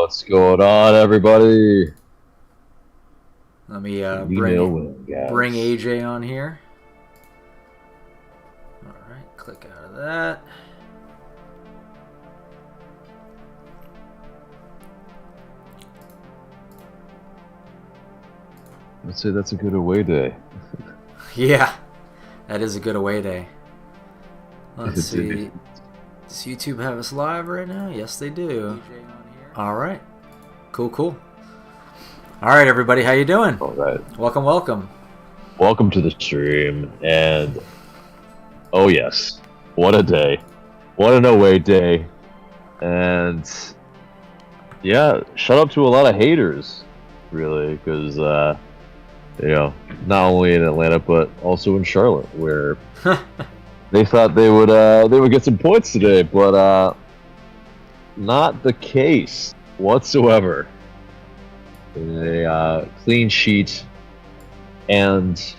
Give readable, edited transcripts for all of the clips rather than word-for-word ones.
What's going on, everybody? Let me bring Guys. AJ on here. Alright, click out of that. Let's say that's a good away day. Yeah, that is a good away day. Let's see. Does YouTube have us live right now? Yes, they do. Alright. Cool. Alright, everybody, how you doing? Alright. Welcome. Welcome to the stream, and oh yes, what a day. What an away day. And yeah, shut up to a lot of haters, really, because not only in Atlanta but also in Charlotte, where they thought they would get some points today, but not the case whatsoever. A clean sheet and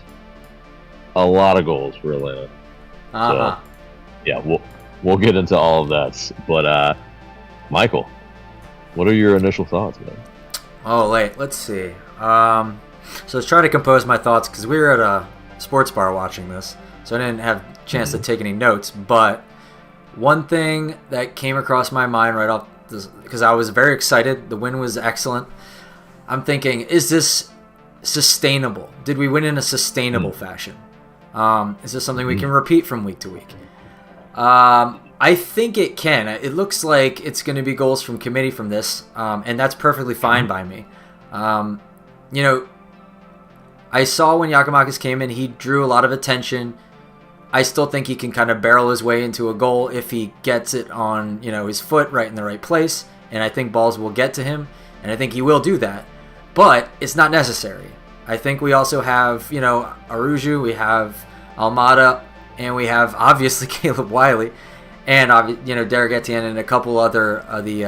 a lot of goals for Atlanta. So, yeah, we'll get into all of that. But Michael, what are your initial thoughts, man? Oh, wait, let's see. So let's try to compose my thoughts because we were at a sports bar watching this, so I didn't have a chance to take any notes. But one thing that came across my mind right off this, because I was very excited, the win was excellent. I'm thinking, is this sustainable? Did we win in a sustainable fashion? Is this something we can repeat from week to week? I think it can. It looks like it's going to be goals from committee from this, and that's perfectly fine by me. I saw when Giakoumakis came in, he drew a lot of attention. I still think he can kind of barrel his way into a goal if he gets it on, his foot right in the right place, and I think balls will get to him, and I think he will do that. But it's not necessary. I think we also have, Araujo, we have Almada, and we have obviously Caleb Wiley, and Derek Etienne and a couple other of the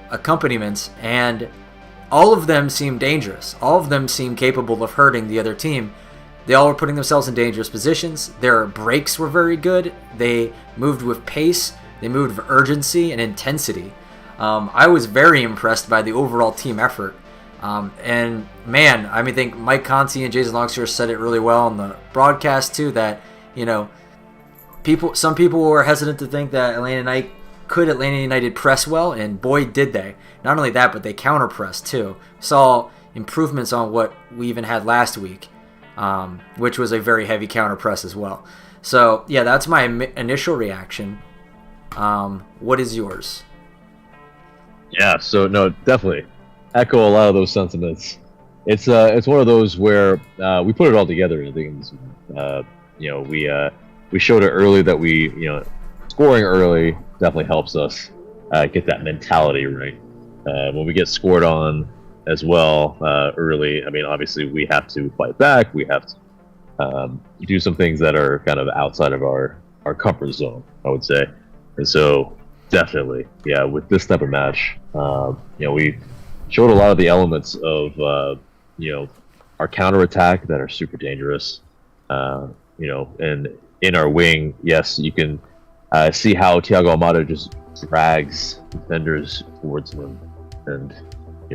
accompaniments, and all of them seem dangerous. All of them seem capable of hurting the other team. They all were putting themselves in dangerous positions. Their breaks were very good. They moved with pace. They moved with urgency and intensity. I was very impressed by the overall team effort. And man, I think Mike Conti and Jason Longshore said it really well on the broadcast too, that, some people were hesitant to think that Atlanta United press well, and boy did they. Not only that, but they counter pressed too. Saw improvements on what we even had last week, which was a very heavy counter press as well. So yeah, that's my initial reaction. What is yours? Yeah, so no, definitely echo a lot of those sentiments. It's one of those where we put it all together. I think we showed it early that scoring early definitely helps us get that mentality right. When we get scored on as well early, obviously we have to fight back. We have to do some things that are kind of outside of our comfort zone, I would say. And so definitely, yeah, with this type of match, we showed a lot of the elements of our counterattack that are super dangerous. And in our wing, yes, you can see how Thiago Almada just drags defenders towards him, and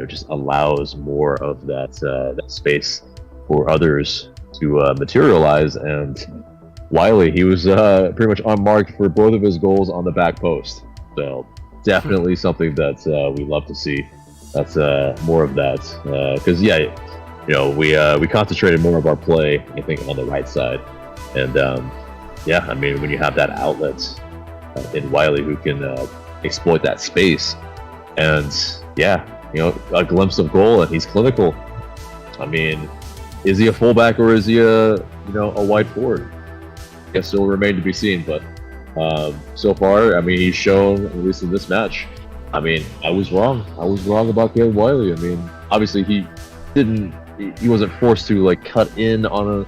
just allows more of that space for others to materialize. And Wiley, he was pretty much unmarked for both of his goals on the back post. So definitely something that we love to see. That's more of that, because we concentrated more of our play, I think, on the right side, and when you have that outlet in Wiley who can exploit that space, and a glimpse of goal, and he's clinical. Is he a fullback or is he a wide forward? I guess it'll remain to be seen, but so far, he's shown, at least in this match. I was wrong. I was wrong about Caleb Wiley. Obviously he wasn't forced to cut in on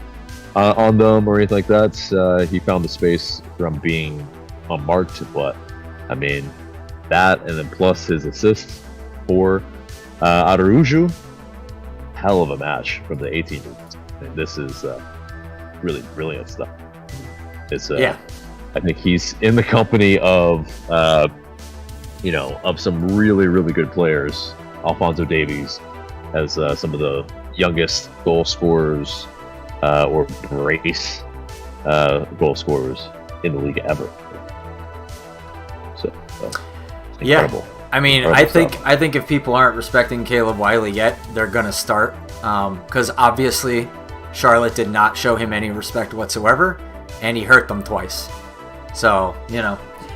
them or anything like that. He found the space from being unmarked, but that, and then plus his assist for Araujo, hell of a match from the 18. This is really brilliant stuff. It's I think he's in the company of of some really good players Alphonso Davies as some of the youngest goal scorers or brace goal scorers in the league ever. So incredible. Yeah. I mean, I think if people aren't respecting Caleb Wiley yet, they're gonna start, because obviously Charlotte did not show him any respect whatsoever, and he hurt them twice. So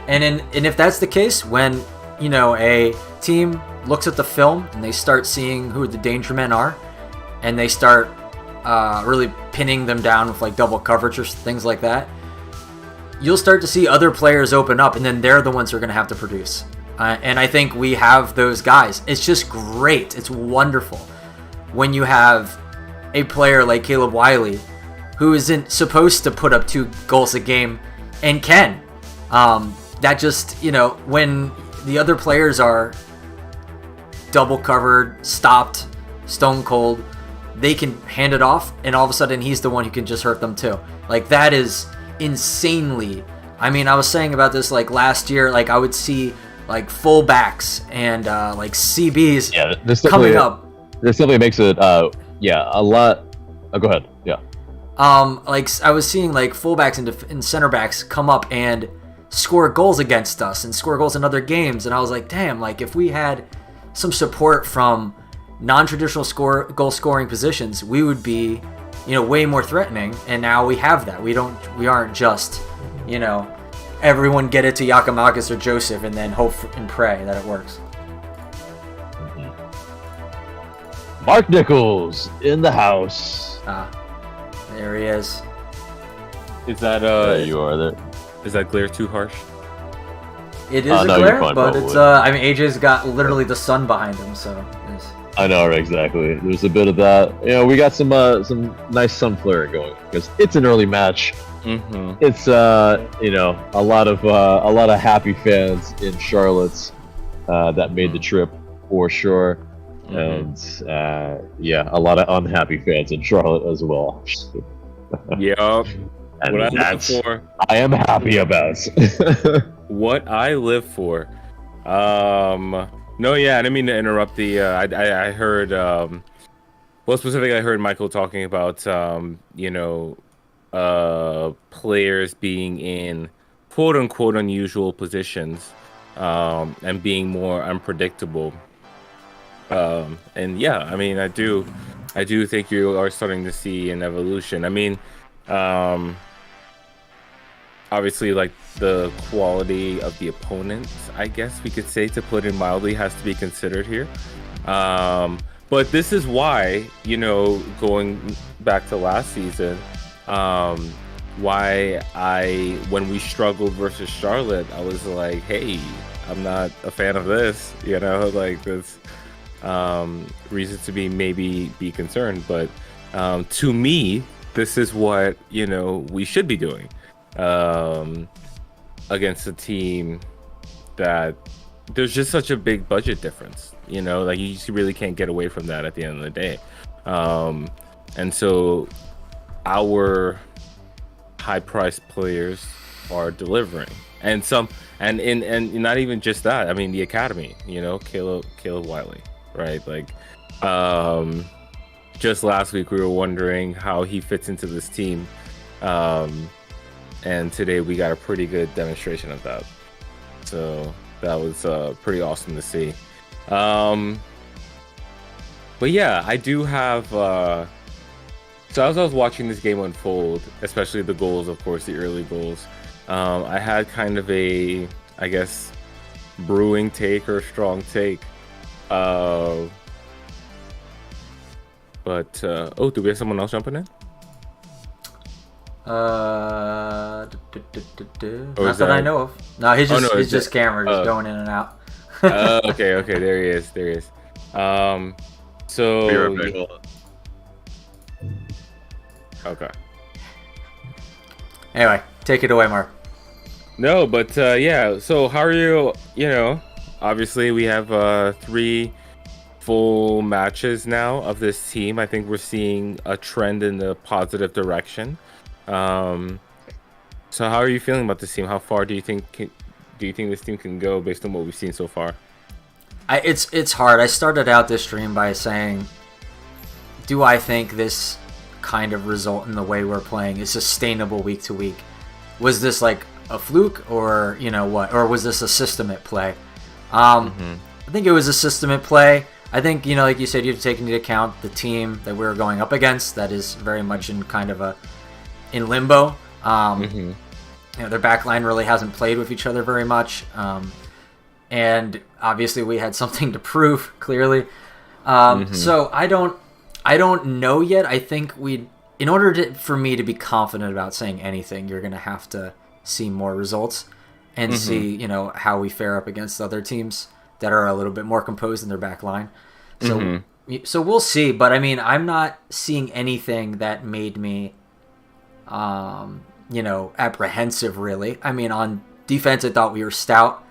and if that's the case, when a team looks at the film and they start seeing who the danger men are, and they start really pinning them down with like double coverage or things like that, you'll start to see other players open up, and then they're the ones who are going to have to produce. And I think we have those guys. It's just great. It's wonderful when you have a player like Caleb Wiley, who isn't supposed to put up 2 goals a game and can. That just, when the other players are double covered, stopped, stone cold, they can hand it off, and all of a sudden he's the one who can just hurt them too. Like, that is insanely. I mean, I was saying about this like last year, like I would see like fullbacks and like CBs coming up. This simply makes it a lot. Oh, go ahead. Yeah. Like I was seeing like fullbacks and center backs come up and score goals against us and score goals in other games, and I was like, damn, like if we had some support from non-traditional goal scoring positions, we would be, way more threatening. And now we have that. We aren't just, everyone get it to Giakoumakis or Joseph and then hope and pray that it works. Mark Nichols in the house. There he is. Is that there you are there. Is that glare too harsh? It is a glare, but it's I mean, AJ's got literally the sun behind him, so it's... I know, exactly. There's a bit of that. We got some nice sun flare going because it's an early match. Mm-hmm. It's a lot of happy fans in Charlotte that made the trip for sure, and a lot of unhappy fans in Charlotte as well. Yep. And what I live for. I am happy about. What I live for. No, yeah, I didn't mean to interrupt the. I heard. Well, specifically, I heard Michael talking about players being in quote unquote unusual positions, and being more unpredictable. And yeah, I mean, I do think you are starting to see an evolution. I mean, obviously, like the quality of the opponent, I guess we could say, to put it mildly, has to be considered here. But this is why, going back to last season, why when we struggled versus Charlotte, I was like, hey, I'm not a fan of this, like this. Reasons to be concerned, but to me, this is what we should be doing against a team that there's just such a big budget difference. Like you just really can't get away from that at the end of the day. And so our high-priced players are delivering, and not even just that. I mean, the academy, Caleb Wiley. Right, like just last week we were wondering how he fits into this team, and today we got a pretty good demonstration of that. So that was pretty awesome to see. But yeah, I do have. So as I was watching this game unfold, especially the goals, of course, the early goals, I had kind of a, I guess, brewing take or strong take. Do we have someone else jumping in? Not that I know of. No, he's just camera, just going in and out. Okay, there he is. Okay. Anyway, take it away, Mark. No, but yeah. So how are you? Obviously, we have 3 full matches now of this team. I think we're seeing a trend in the positive direction. So how are you feeling about this team? How far do you think this team can go based on what we've seen so far? It's hard. I started out this stream by saying, do I think this kind of result in the way we're playing is sustainable week to week? Was this like a fluke, or what, or was this a system at play? I think it was a system at play. I think, like you said, you have to take into account the team that we were going up against that is very much in kind of in limbo. Their back line really hasn't played with each other very much. And obviously we had something to prove, clearly. So I don't know yet. I think in order for me to be confident about saying anything, you're going to have to see more results and see, how we fare up against other teams that are a little bit more composed in their back line. So we'll see. But I mean, I'm not seeing anything that made me, apprehensive, really. I mean, on defense, I thought we were stout.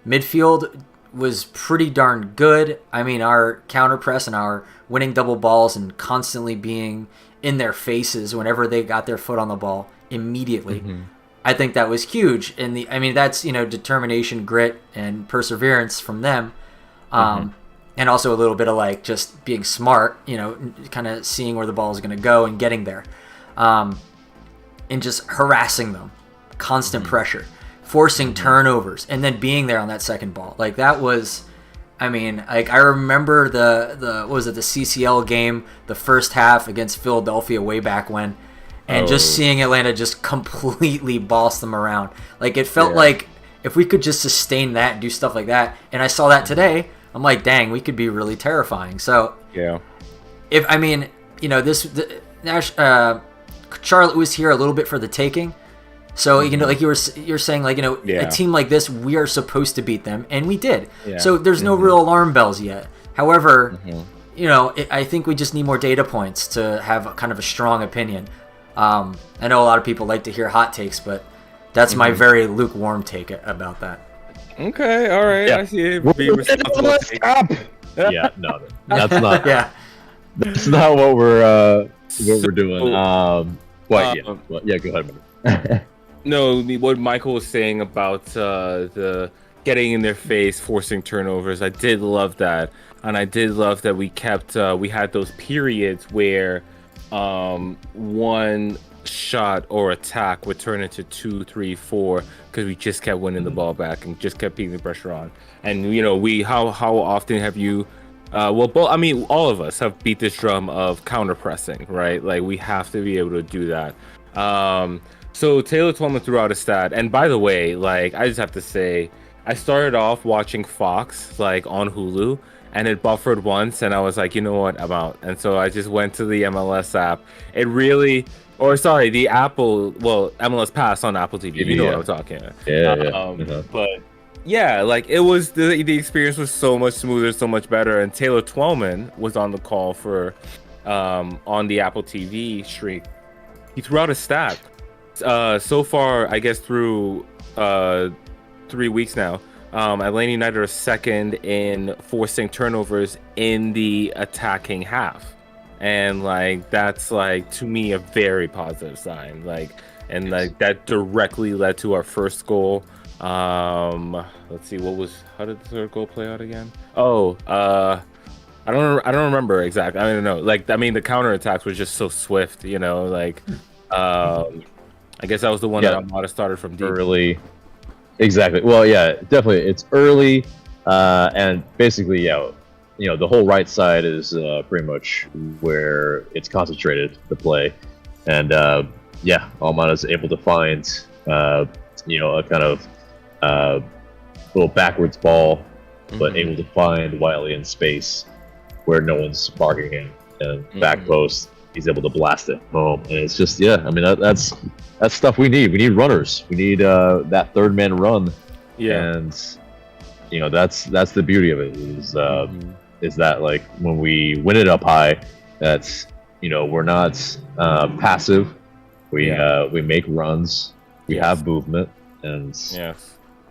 Midfield was pretty darn good. I mean, our counter press and our winning double balls and constantly being in their faces whenever they got their foot on the ball immediately. I think that was huge. And that's, determination, grit, and perseverance from them. And also a little bit of like just being smart, kind of seeing where the ball is going to go and getting there. And just harassing them, constant pressure, forcing turnovers, and then being there on that second ball. Like that was, I remember the CCL game, the first half against Philadelphia way back when, and just seeing Atlanta just completely boss them around. Like it felt like if we could just sustain that and do stuff like that, and I saw that today, I'm like, dang, we could be really terrifying. So Charlotte was here a little bit for the taking. So, like you're saying, like, a team like this, we are supposed to beat them, and we did. So there's no real alarm bells yet. However, I think we just need more data points to have kind of a strong opinion. I know a lot of people like to hear hot takes, but that's my very lukewarm take about that. Okay, all right, I see it. Be responsible. Yeah, no, that's not. That's not what we're doing. Go ahead, man. No, what Michael was saying about the getting in their face, forcing turnovers, I did love that, and I did love that we kept we had those periods where one shot or attack would turn into 2, 3, 4 because we just kept winning the ball back and just kept keeping the pressure on. And how often have you? All of us have beat this drum of counter pressing, right? Like we have to be able to do that. So Taylor Twellman threw out a stat, and by the way, like I just have to say, I started off watching Fox like on Hulu, and it buffered once, and I was like, you know what, I'm out. And so I just went to the MLS app. The MLS Pass on Apple TV. You know what I'm talking about. But yeah, like it was the experience was so much smoother, so much better. And Taylor Twellman was on the call for on the Apple TV stream. He threw out a stat. So far, I guess through 3 weeks now, Atlanta United are second in forcing turnovers in the attacking half, and like that's like to me a very positive sign. Like that directly led to our first goal. Let's see, how did the third goal play out again? I don't remember exactly. I don't know. The counterattacks were just so swift, I guess that was the one that Almada started from deep. Early. Exactly. Well, yeah, definitely. It's early, and basically, the whole right side is pretty much where it's concentrated, the play. And, Almada's able to find, a kind of little backwards ball, but able to find Wiley in space where no one's marking him. And back post, he's able to blast it home. And it's just, that's stuff we need. We need runners. We need that third man run. Yeah. And that's the beauty of it is that like when we win it up high, that's we're not passive. We make runs. We have movement, and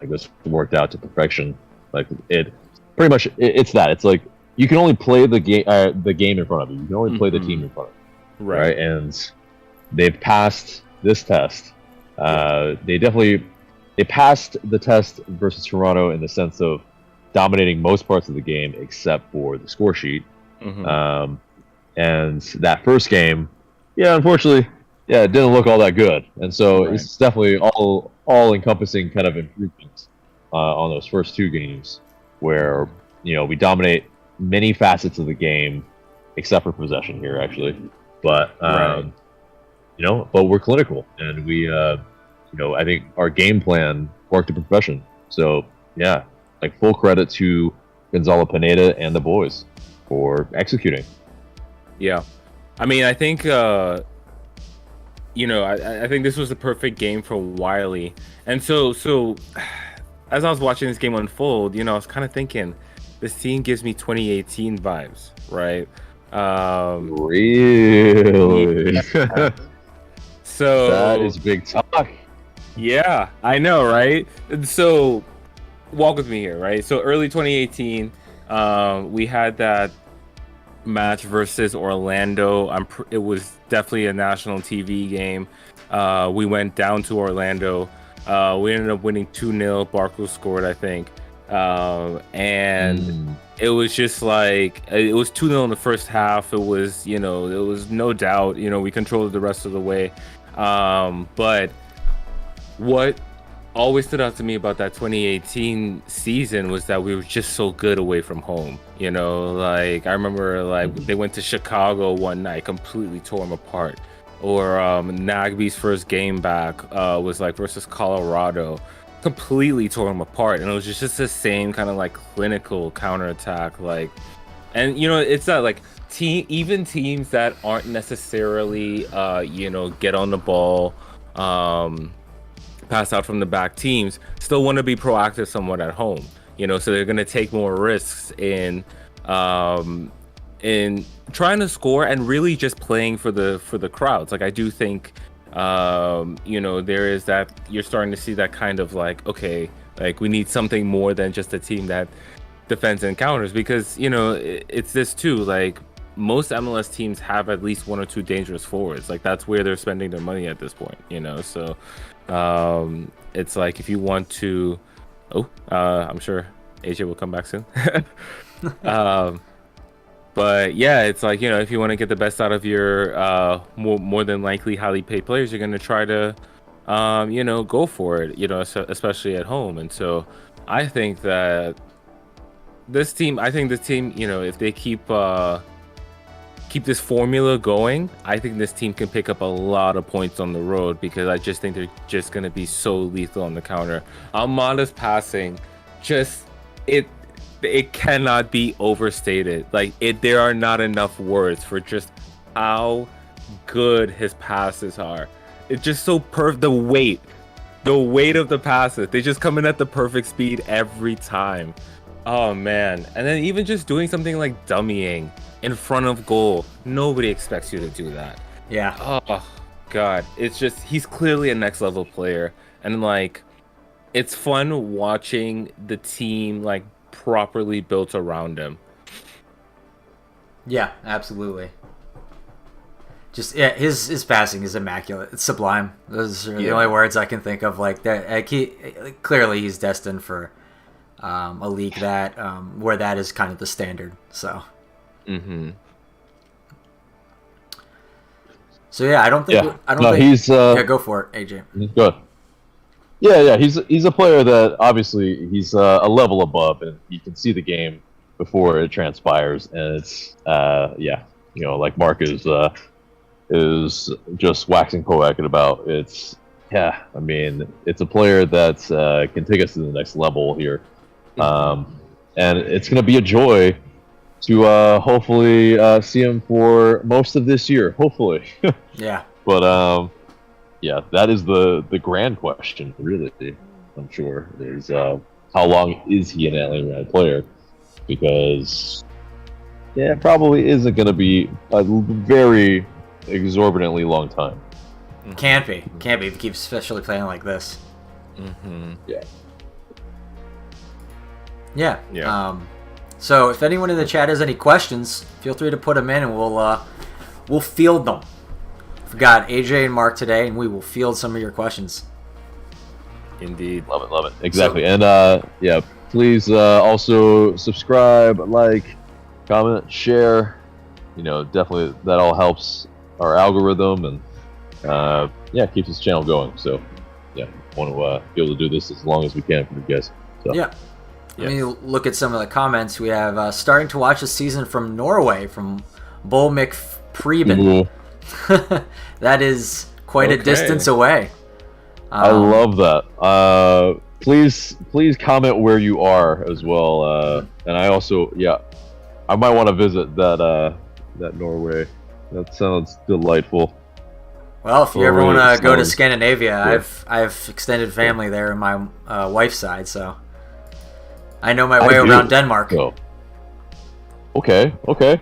like this worked out to perfection. Like it pretty much it's that. It's like you can only play the game in front of you. You can only play the team in front of you. Right. And they've passed this test. They passed the test versus Toronto in the sense of dominating most parts of the game except for the score sheet. Mm-hmm. And that first game, unfortunately, it didn't look all that good. And so it's definitely all encompassing kind of improvements on those first 2 games where, we dominate many facets of the game except for possession here, actually. But, but we're clinical, and we, I think our game plan worked to perfection. So, like full credit to Gonzalo Pineda and the boys for executing. Yeah. I mean, I think, I think this was the perfect game for Wiley. And so as I was watching this game unfold, I was kind of thinking, this team gives me 2018 vibes, right? Really? So that is big talk. Yeah, I know, right? And so walk with me here, right? So early 2018, we had that match versus Orlando. It was definitely a national TV game. We went down to Orlando. We ended up winning 2-0. Barco scored, I think. And it was just like, it was 2-0 in the first half. It was, it was no doubt, we controlled the rest of the way. But what always stood out to me about that 2018 season was that we were just so good away from home. Like I remember they went to Chicago one night, completely tore them apart. Or Nagby's first game back was like versus Colorado, completely tore them apart. And it was just the same kind of like clinical counterattack. And it's that like even teams that aren't necessarily get on the ball, pass out from the back teams still want to be proactive somewhat at home, so they're going to take more risks in trying to score and really just playing for the crowds. Like I do think there is that, you're starting to see that kind of like, okay, like we need something more than just a team that defends and counters, because it's this too, like most MLS teams have at least 1 or 2 dangerous forwards. Like that's where they're spending their money at this point, so it's like if you want to I'm sure AJ will come back soon. But yeah, it's like, if you want to get the best out of your more than likely highly paid players, you're going to try to go for it, especially at home. And so I think that this team, if they keep this formula going, I think this team can pick up a lot of points on the road, because I just think they're just going to be so lethal on the counter. Almada's passing, it cannot be overstated. Like there are not enough words for just how good his passes are. It's just so perfect. The weight of the passes, they just come in at the perfect speed every time. Oh man. And then even just doing something like dummying in front of goal, nobody expects you to do that. Yeah. Oh god, it's just, he's clearly a next level player, and like it's fun watching the team like properly built around him. Yeah, absolutely. Just his passing is immaculate. It's sublime. Those are the only words I can think of. Like that, clearly he's destined for a league that where that is kind of the standard. So. Mm-hmm. So yeah, I don't think he's go for it, AJ. Good. Yeah, he's a player that obviously he's a level above, and you can see the game before it transpires, and it's like Mark is just waxing poetic about. It's it's a player that can take us to the next level here, and it's going to be a joy to hopefully see him for most of this year, hopefully. Yeah. But that is the grand question, really. I'm sure is how long is he an Atlanta United player? Because it probably isn't going to be a very exorbitantly long time. Can't be if he keeps especially playing like this. Mm-hmm. Yeah. So if anyone in the chat has any questions, feel free to put them in, and we'll field them. We've got AJ and Mark today, and we will field some of your questions. Indeed. Love it. Exactly. And please also subscribe, like, comment, share. Definitely that all helps our algorithm and keeps this channel going. So want to be able to do this as long as we can for you guys. So. Yeah. When you look at some of the comments, we have starting to watch the season from Norway from Bull McPreben. That is quite a distance away. I love that. Please comment where you are as well. And I also, I might want to visit that Norway. That sounds delightful. Well, if you ever want to go to Scandinavia, I have extended family there on my wife's side, so I know my way around Denmark. Oh. Okay.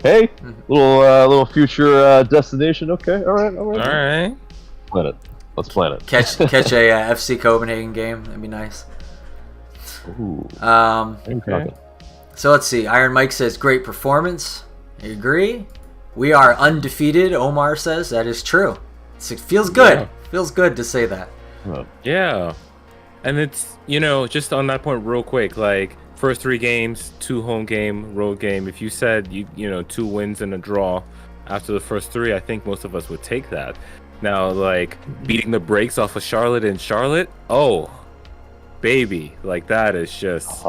Hey, little future destination. Okay, all right. Plan it. Let's plan it. Catch a FC Copenhagen game. That'd be nice. Ooh. Okay. So let's see. Iron Mike says great performance. I agree. We are undefeated. Omar says that is true. It feels good. Yeah. Feels good to say that. Yeah. And it's, just on that point real quick, like first 3 games, 2 home game, road game. If you said 2 wins and a draw after the first 3, I think most of us would take that. Now, like beating the brakes off of Charlotte and Charlotte, oh baby, like that is just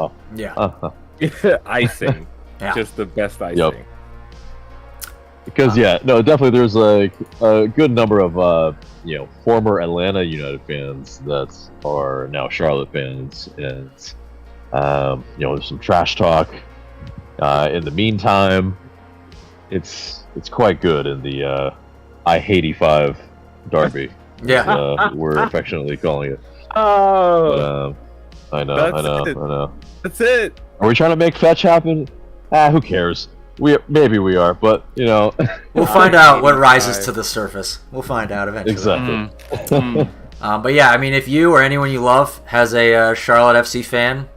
icing. Just the best icing. Yep. Because definitely there's like a good number of former Atlanta United fans that are now Charlotte fans, and there's some trash talk. In the meantime, it's quite good in the I-85 derby. We're affectionately calling it. Oh, I know. That's it. Are we trying to make fetch happen? Who cares? Maybe we are, but we'll find out what rises to the surface. We'll find out eventually. Exactly. But I mean, if you or anyone you love has a Charlotte FC fan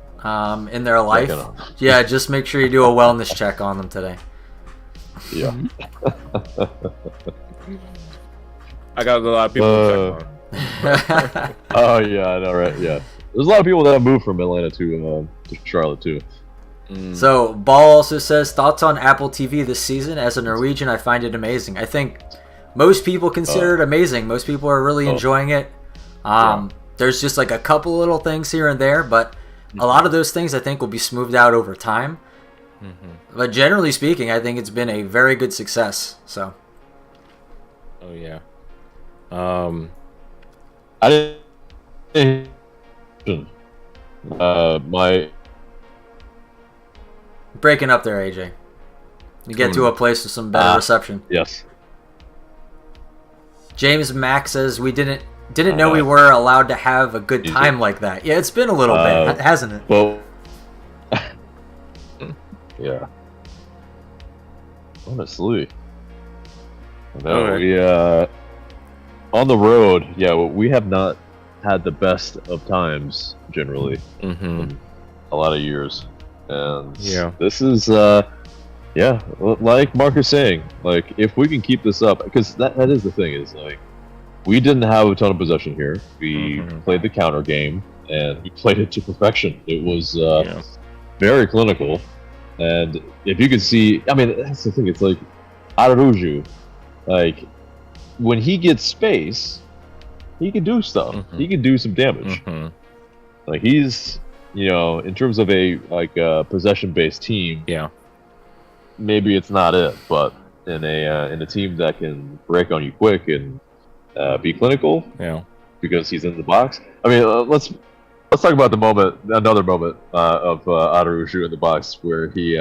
in their life, just make sure you do a wellness check on them today. Yeah. I got a lot of people to check on. Oh yeah, I know, right? Yeah, there's a lot of people that have moved from Atlanta to Charlotte too. So Ball also says thoughts on Apple TV this season. As a Norwegian, I find it amazing. I think most people consider it amazing. Most people are really enjoying it. There's just like a couple little things here and there, but a lot of those things I think will be smoothed out over time. But generally speaking, I think it's been a very good success. So. Oh yeah. I didn't. My. Breaking up there, AJ. You get to a place with some better reception. Yes. James Mack says we didn't know we were allowed to have a good time like that. Yeah, it's been a little bit, hasn't it? Well, yeah. Honestly, we on the road. Yeah, we have not had the best of times generally in a lot of years. And this is like Mark is saying, like if we can keep this up, because that is the thing, is like we didn't have a ton of possession here. We played the counter game and we played it to perfection. It was very clinical, and if you could see, I mean, that's the thing, it's like Araujo, like when he gets space, he can do stuff. He can do some damage. Like he's in terms of a possession-based team, maybe it's not it, but in a team that can break on you quick and be clinical, because he's in the box. I mean, let's talk about another moment of Araujo in the box where he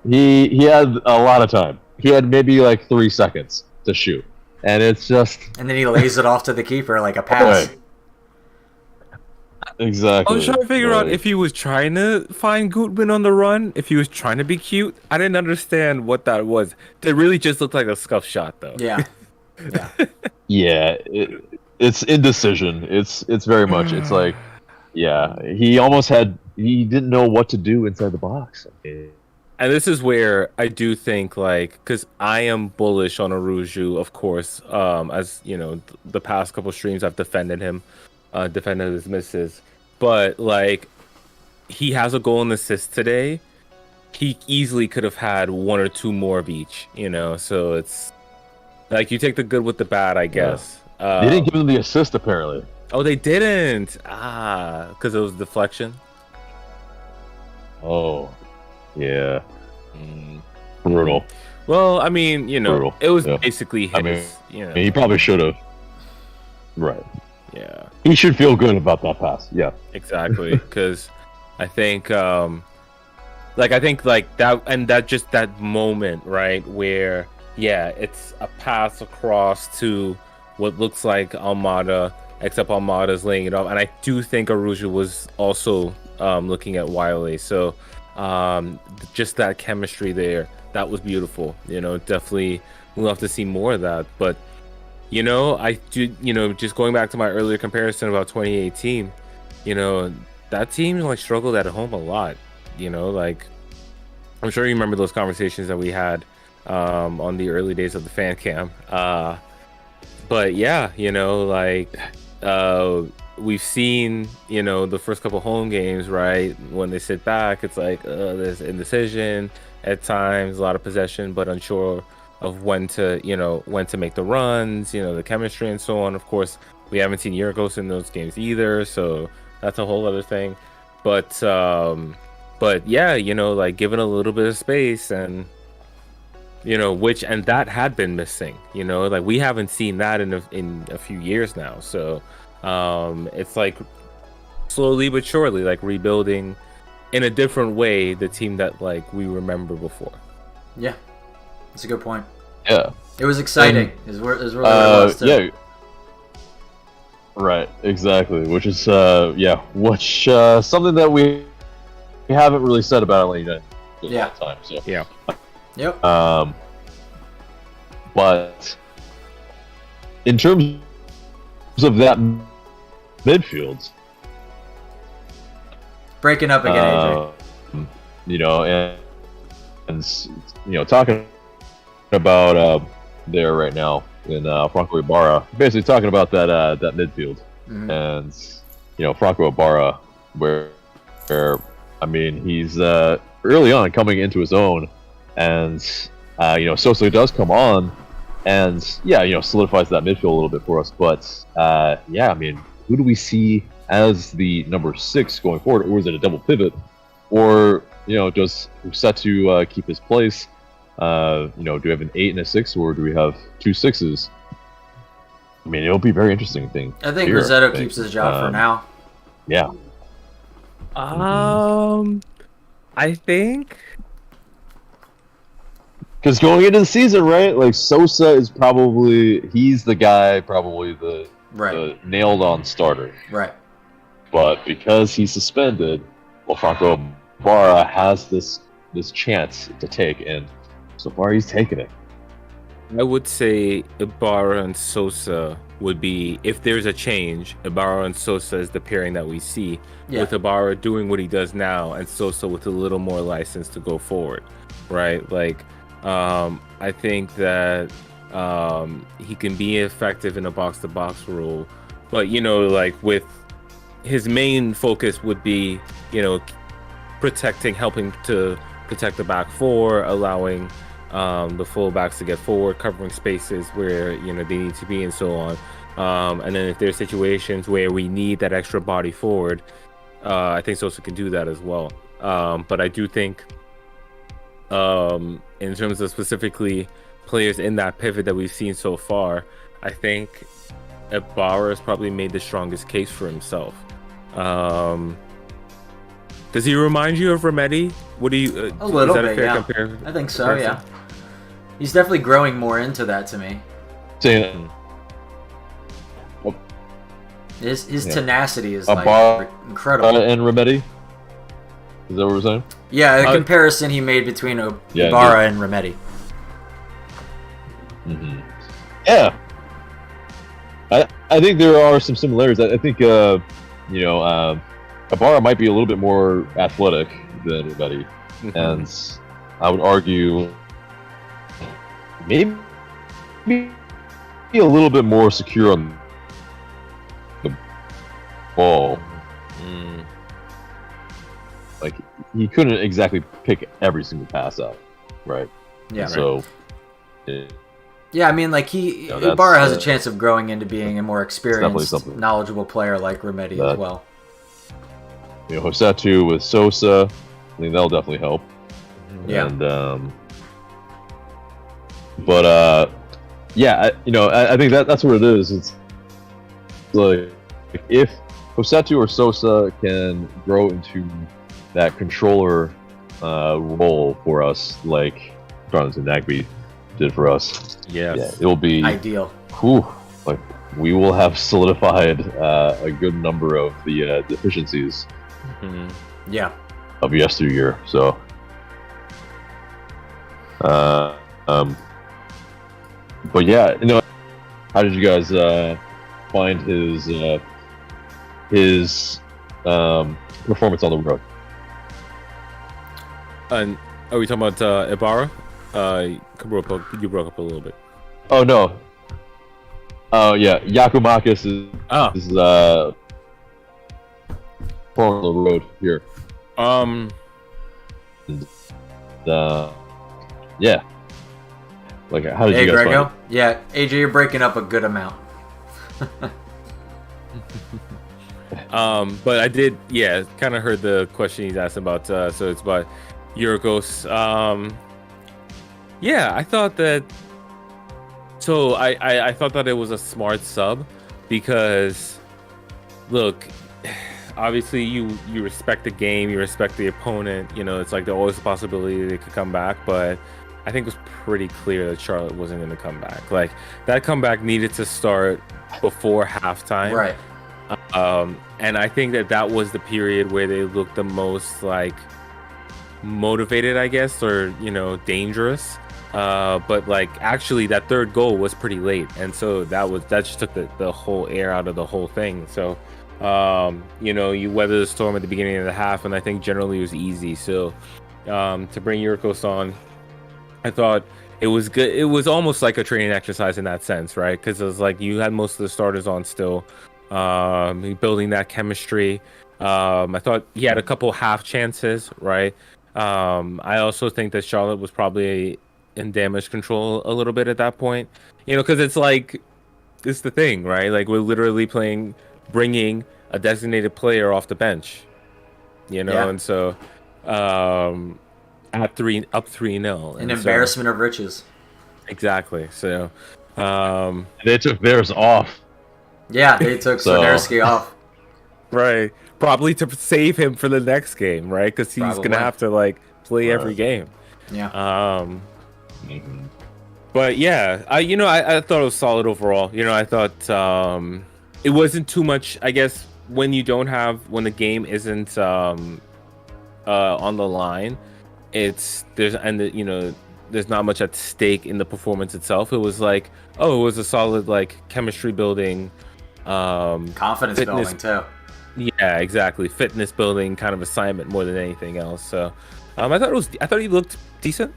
he had a lot of time. He had maybe like 3 seconds to shoot, and it's just, and then he lays it off to the keeper like a pass. Right. Exactly. I was trying to figure out if he was trying to find Gutman on the run, if he was trying to be cute. I didn't understand what that was. It really just looked like a scuff shot, though. Yeah. It's indecision. It's very much. It's like, he didn't know what to do inside the box. And this is where I do think, like, because I am bullish on Araujo, of course. As the past couple streams I've defended him. Defended his misses, but like he has a goal and assist today. He easily could have had 1 or 2 more of each, you know. So it's like you take the good with the bad, I guess. They didn't give him the assist apparently. Oh, they didn't. Because it was deflection. Oh, yeah. Brutal. Well, I mean, you know, Brutal. it was basically his. I mean, you know. he probably should have. Right. Yeah. He should feel good about that pass. Yeah. Exactly. Because I think, like that, and that moment, right, where it's a pass across to what looks like Almada, except Almada's laying it off, and I do think Araujo was also looking at Wiley. So just that chemistry there, that was beautiful. You know, definitely we'll have to see more of that. But you know, I do. You know, just going back to my earlier comparison about 2018, you know, that team like struggled at home a lot. You know, like I'm sure you remember those conversations that we had on the early days of the fan cam. But yeah, you know, like we've seen, you know, the first couple home games, right? When they sit back, it's like there's indecision at times, a lot of possession, but unsure of when to make the runs, you know, the chemistry and so on. Of course, we haven't seen Yorgos in those games either, so that's a whole other thing. But yeah, you know, like given a little bit of space, and you know, and that had been missing, you know, like we haven't seen that in a few years now. So it's like slowly but surely like rebuilding in a different way the team that like we remember before. Yeah, that's a good point. Yeah, it was exciting. Is where it was too. Yeah, right, exactly. Which is something that we haven't really said about Atl Utd in a long time. So yeah. Yep. But in terms of that midfield, breaking up again, AJ. You know, and you know, talking about there right now in Franco Ibarra, basically talking about that midfield, and you know, Franco Ibarra, where I mean, he's early on coming into his own, and you know, Sosa does come on, and yeah, you know, solidifies that midfield a little bit for us. But yeah, I mean, who do we see as the number 6 going forward, or is it a double pivot, or you know, does Usetu keep his place? You know, do we have an 8 and a 6, or do we have 2 6s? I mean, it'll be a very interesting thing. I think Rossetto keeps his job for now. Yeah. I think because going into the season, right? Like Sosa is he's the guy, probably the nailed-on starter. Right. But because he's suspended, well, Franco Ibarra has this chance to take, and so far he's taken it. I would say Ibarra and Sosa would be, if there's a change, Ibarra and Sosa is the pairing that we see, with Ibarra doing what he does now and Sosa with a little more license to go forward, right? Like, I think that he can be effective in a box-to-box role, but, you know, like with his main focus would be, you know, helping to protect the back four, allowing the fullbacks to get forward, covering spaces where, you know, they need to be, and so on. And then if there's situations where we need that extra body forward, I think Sosa can do that as well. But I do think, in terms of specifically players in that pivot that we've seen so far, I think Ibarra has probably made the strongest case for himself. Does he remind you of Remedi? What do you? A little is that bit, a fair yeah. comparison? I think so, yeah. He's definitely growing more into that to me. His tenacity is like incredible. And Remedi? Is that what we're saying? Yeah, the comparison he made between Ibarra and Remedi. Mm-hmm. Yeah. I think there are some similarities. I think, you know, Ibarra might be a little bit more athletic than Remedi. And I would argue maybe a little bit more secure on the ball. like he couldn't exactly pick every single pass out, right? Yeah. So. Yeah, I mean, like Ibarra has a chance of growing into being a more experienced, knowledgeable player like Remedi as well. Rossetto with Sosa, I think that'll definitely help. Yeah. And I think that's what it is. It's like if Rossetto or Sosa can grow into that controller role for us, like Jonathan Nagbe did for us. Yes. Yeah, it'll be ideal. Whew, like we will have solidified a good number of the deficiencies. Yeah. Of yesteryear. So. But yeah, how did you guys find his performance on the road? And are we talking about Ibarra? You broke up a little bit. Oh no. Oh yeah, Giakoumakis is on the road here. Yeah. Like, how did you guys Grego? find it? Yeah, AJ, you're breaking up a good amount. But I did, kind of heard the question he's asking about. So it's about Yorgos. I thought that. So I thought that it was a smart sub because, look, obviously you respect the game, you respect the opponent. It's like there's always a possibility they could come back, but I think it was pretty clear that Charlotte wasn't going to come back. Like, that comeback needed to start before halftime. Right. And I think that was the period where they looked the most, like, motivated, I guess, or, dangerous. But, like, actually, that third goal was pretty late. And so that just took the whole air out of the whole thing. So, you weather the storm at the beginning of the half, and I think generally it was easy. So, to bring Yorgos on, I thought it was good. It was almost like a training exercise in that sense, right? Because it was like you had most of the starters on still, building that chemistry. I thought he had a couple half chances, right? I also think that Charlotte was probably in damage control a little bit at that point, because it's like, it's the thing, right? Like, we're literally bringing a designated player off the bench, and so, up 3-0. An embarrassment of riches. Exactly. So they took theirs off. Yeah, they took Swiderski off. Right. Probably to save him for the next game, right? Because he's gonna have to play every game. Yeah. But yeah, I thought it was solid overall. I thought it wasn't too much. I guess when the game isn't on the line, there's not much at stake in the performance itself. It was it was a solid chemistry building, confidence building too. Yeah, exactly. Fitness building kind of assignment more than anything else. So I thought he looked decent.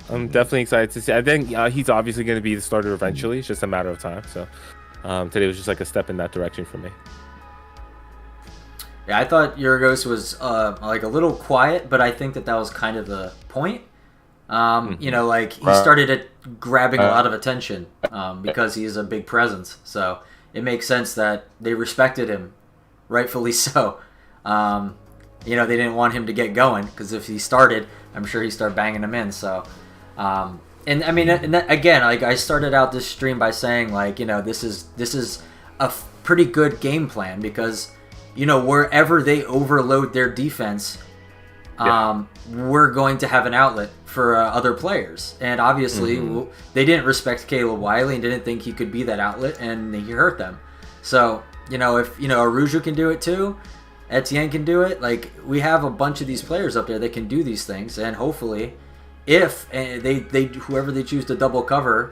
I'm definitely excited to see. I think he's obviously going to be the starter eventually. It's just a matter of time. So today was just a step in that direction for me. Yeah, I thought Yorgos was a little quiet, but I think that was kind of the point. He started grabbing a lot of attention because he is a big presence. So it makes sense that they respected him, rightfully so. They didn't want him to get going because if he started, I'm sure he'd start banging them in. So, again, I started out this stream by saying this is a pretty good game plan because. Wherever they overload their defense, we're going to have an outlet for other players. And obviously, they didn't respect Caleb Wiley and didn't think he could be that outlet, and he hurt them. So, if, Araujo can do it too, Etienne can do it, we have a bunch of these players up there that can do these things. And hopefully, if whoever they choose to double cover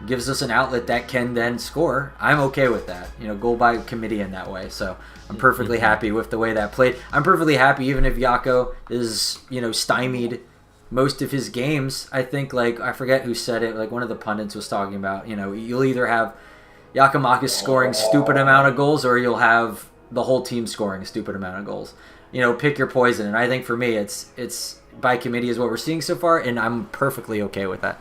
gives us an outlet that can then score, I'm okay with that. Goal by committee in that way. So I'm perfectly happy with the way that played. I'm perfectly happy even if Yako is, stymied most of his games. I think, I forget who said it, one of the pundits was talking about, you'll either have Giakoumakis scoring stupid amount of goals or you'll have the whole team scoring a stupid amount of goals. pick your poison. And I think for me, it's by committee is what we're seeing so far, and I'm perfectly okay with that.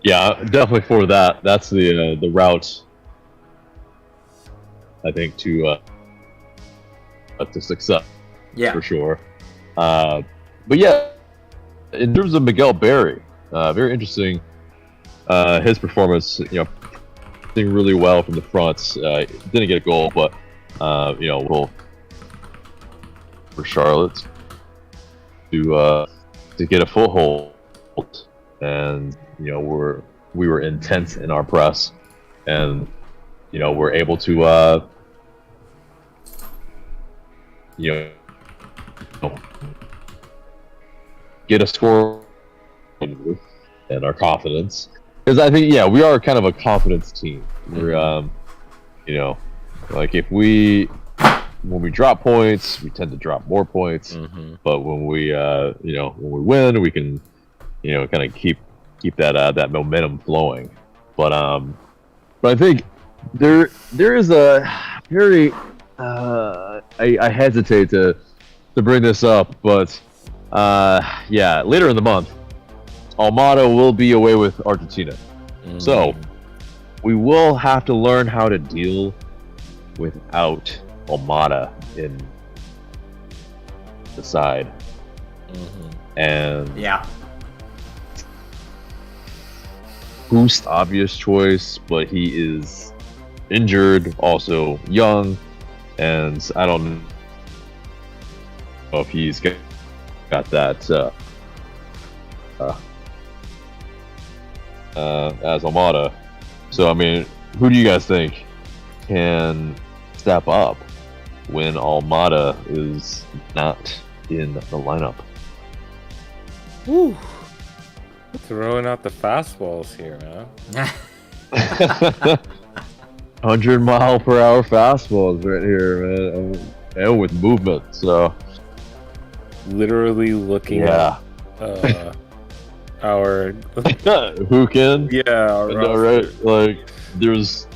Yeah, definitely for that. That's the route, I think, to success. Yeah, for sure. But yeah, in terms of Miguel Berry, very interesting. His performance, doing really well from the front. Didn't get a goal, but we'll for Charlotte to get a foothold, and we were intense in our press, and we're able to get a score and our confidence, because I think we are kind of a confidence team. We're like when we drop points, we tend to drop more points, but when we when we win, we can kind of keep that momentum flowing. But I think there is a very I hesitate to bring this up, but later in the month, Almada will be away with Argentina, so we will have to learn how to deal without Almada in the side, and Boost obvious choice, but he is injured, also young, and I don't know if he's got that as Almada. So I mean, who do you guys think can step up when Almada is not in the lineup? Woo. Throwing out the fastballs here, man. 100-mile-per-hour fastballs right here, man, and with movement. So literally looking at our who can? Yeah, right. Like there's,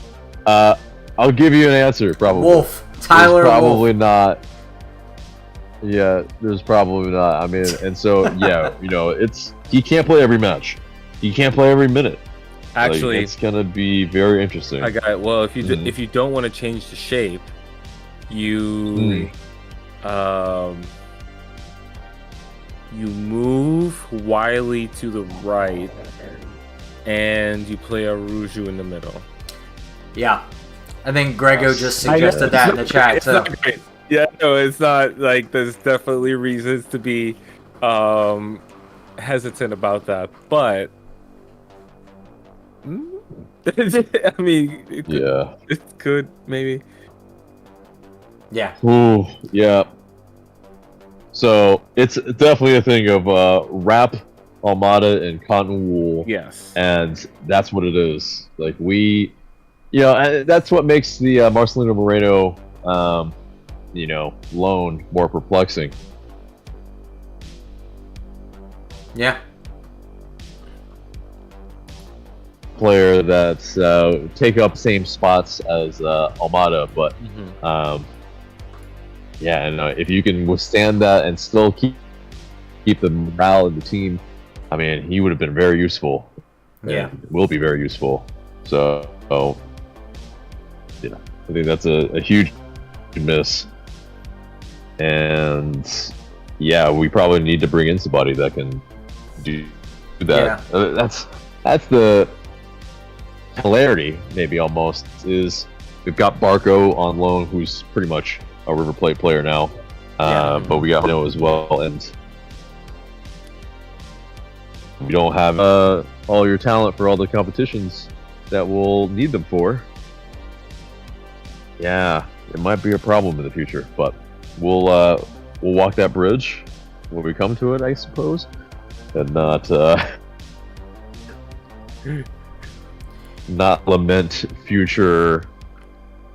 I'll give you an answer. Probably Wolf. Tyler. There's probably Wolf. not. Yeah, there's probably not. I mean, and so it's he can't play every match. He can't play every minute. Actually, it's gonna be very interesting. I got it. Well, if you don't want to change the shape, you you move Wiley to the right, and you play Araujo in the middle. Yeah, I think Grego just suggested that in the chat. So. Yeah, no, it's not like there's definitely reasons to be hesitant about that, but I mean, it could maybe. Yeah. Ooh, yeah. So it's definitely a thing of wrap Almada in cotton wool. Yes. And that's what it is. Like and that's what makes the Marcelino Moreno, loan more perplexing. Yeah. Player that's take up same spots as Almada, but and if you can withstand that and still keep the morale of the team, I mean, he would have been very useful. Yeah, will be very useful. So, I think that's a huge miss. And we probably need to bring in somebody that can do that. Yeah. That's the hilarity, maybe almost, is we've got Barco on loan, who's pretty much a River Plate player now, but we got Hino as well, and we don't have all your talent for all the competitions that we'll need them for. Yeah, it might be a problem in the future, but we'll walk that bridge when we come to it, I suppose, and not lament future.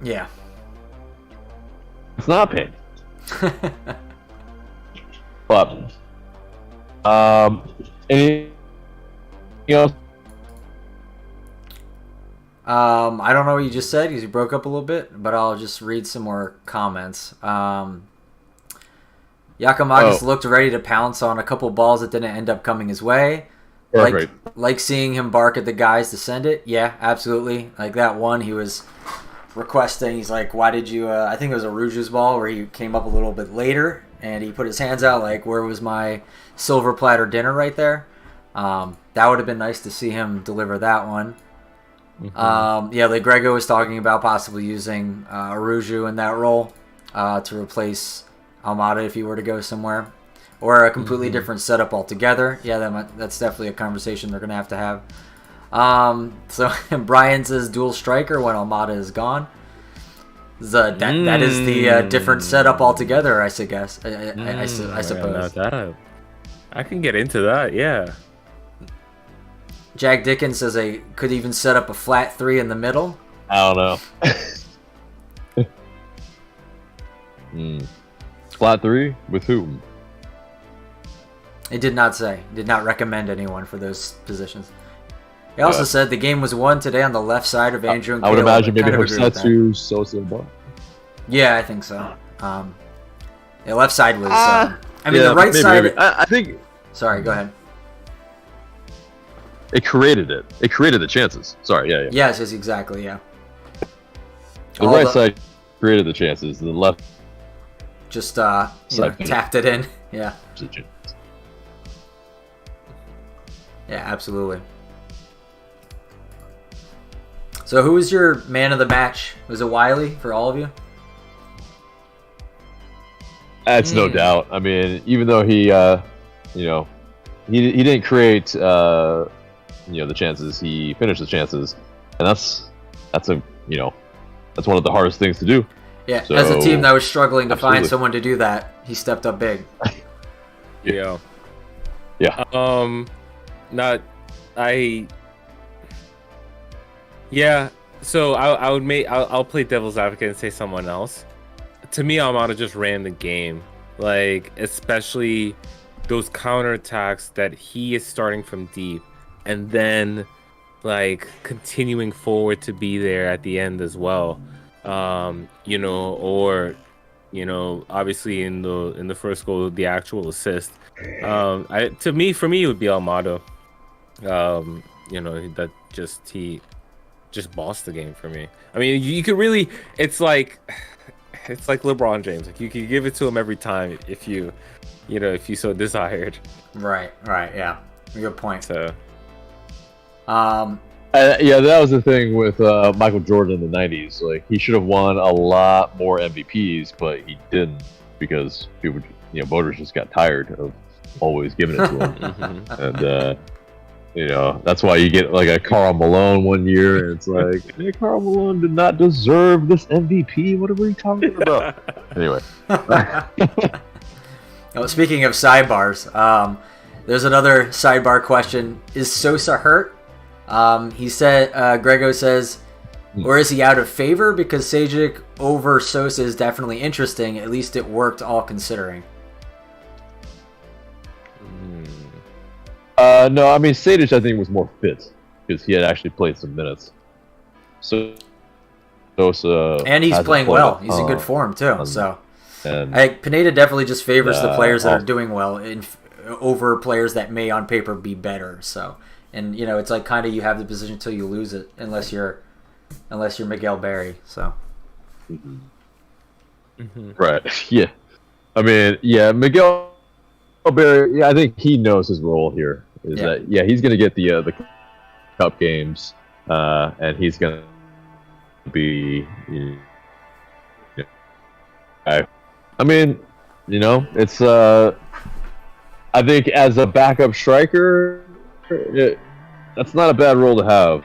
Yeah. It's not pain. But anything else? I don't know what you just said because you broke up a little bit, but I'll just read some more comments. Giacomakis looked ready to pounce on a couple balls that didn't end up coming his way. Like seeing him bark at the guys to send it. Yeah, absolutely. Like that one, he was requesting. He's like, "Why did you?" I think it was Araujo's ball where he came up a little bit later and he put his hands out like, "Where was my silver platter dinner?" Right there. That would have been nice to see him deliver that one. Yeah, like Grego was talking about possibly using Araujo in that role to replace Almada if he were to go somewhere, or a completely different setup altogether. Yeah, that's definitely a conversation they're going to have. So Brian says dual striker when Almada is gone. That is the different setup altogether, I guess. I suppose. I can get into that, yeah. Jack Dickens says they could even set up a flat 3 in the middle. I don't know. Flat 3 with whom? It did not say. Did not recommend anyone for those positions. He also said the game was won today on the left side of Andrew and I would imagine maybe Hosetsu, Sosa, and Bar. Yeah, I think so. The left side was... I mean, the right side... I think... Sorry, go ahead. It created it. It created the chances. Sorry, yeah. Yes, exactly, yeah. The right side created the chances. The left... Just, tapped it in. Yeah. Yeah, absolutely. So who was your man of the match? Was it Wiley for all of you? That's no doubt. I mean, even though he didn't create, the chances, he finished the chances, and that's one of the hardest things to do. Yeah, so, as a team that was struggling to find someone to do that, he stepped up big. Yeah. So I'll play devil's advocate and say someone else. To me, Almada just ran the game, like especially those counterattacks that he is starting from deep, and then like continuing forward to be there at the end as well. Obviously in the first goal, the actual assist. For me, it would be Almada. He just bossed the game for me. I mean, you could really, it's like LeBron James. Like you could give it to him every time if you so desired. Right, yeah. Good point. So, that was the thing with Michael Jordan in the 90s. Like he should have won a lot more MVPs, but he didn't because people, voters just got tired of always giving it to him. And that's why you get like a Karl Malone one year, and it's like, hey, Karl Malone did not deserve this MVP. What are we talking about? Anyway. Speaking of sidebars, there's another sidebar question. Is Sosa hurt? He said, Grego says, or is he out of favor? Because Sajic over Sosa is definitely interesting. At least it worked, all considering. No, I mean, Sadic, I think, was more fit because he had actually played some minutes. So, and he's playing well. He's in good form, too. So, Pineda definitely just favors the players that are doing well over players that may, on paper, be better. So, and, it's like kind of you have the position until you lose it, unless you're Miguel Berry. So, right. Yeah. I mean, Miguel Berry, I think he knows his role here. He's going to get the cup games, and he's going to be. I mean, it's. I think as a backup striker, that's not a bad role to have,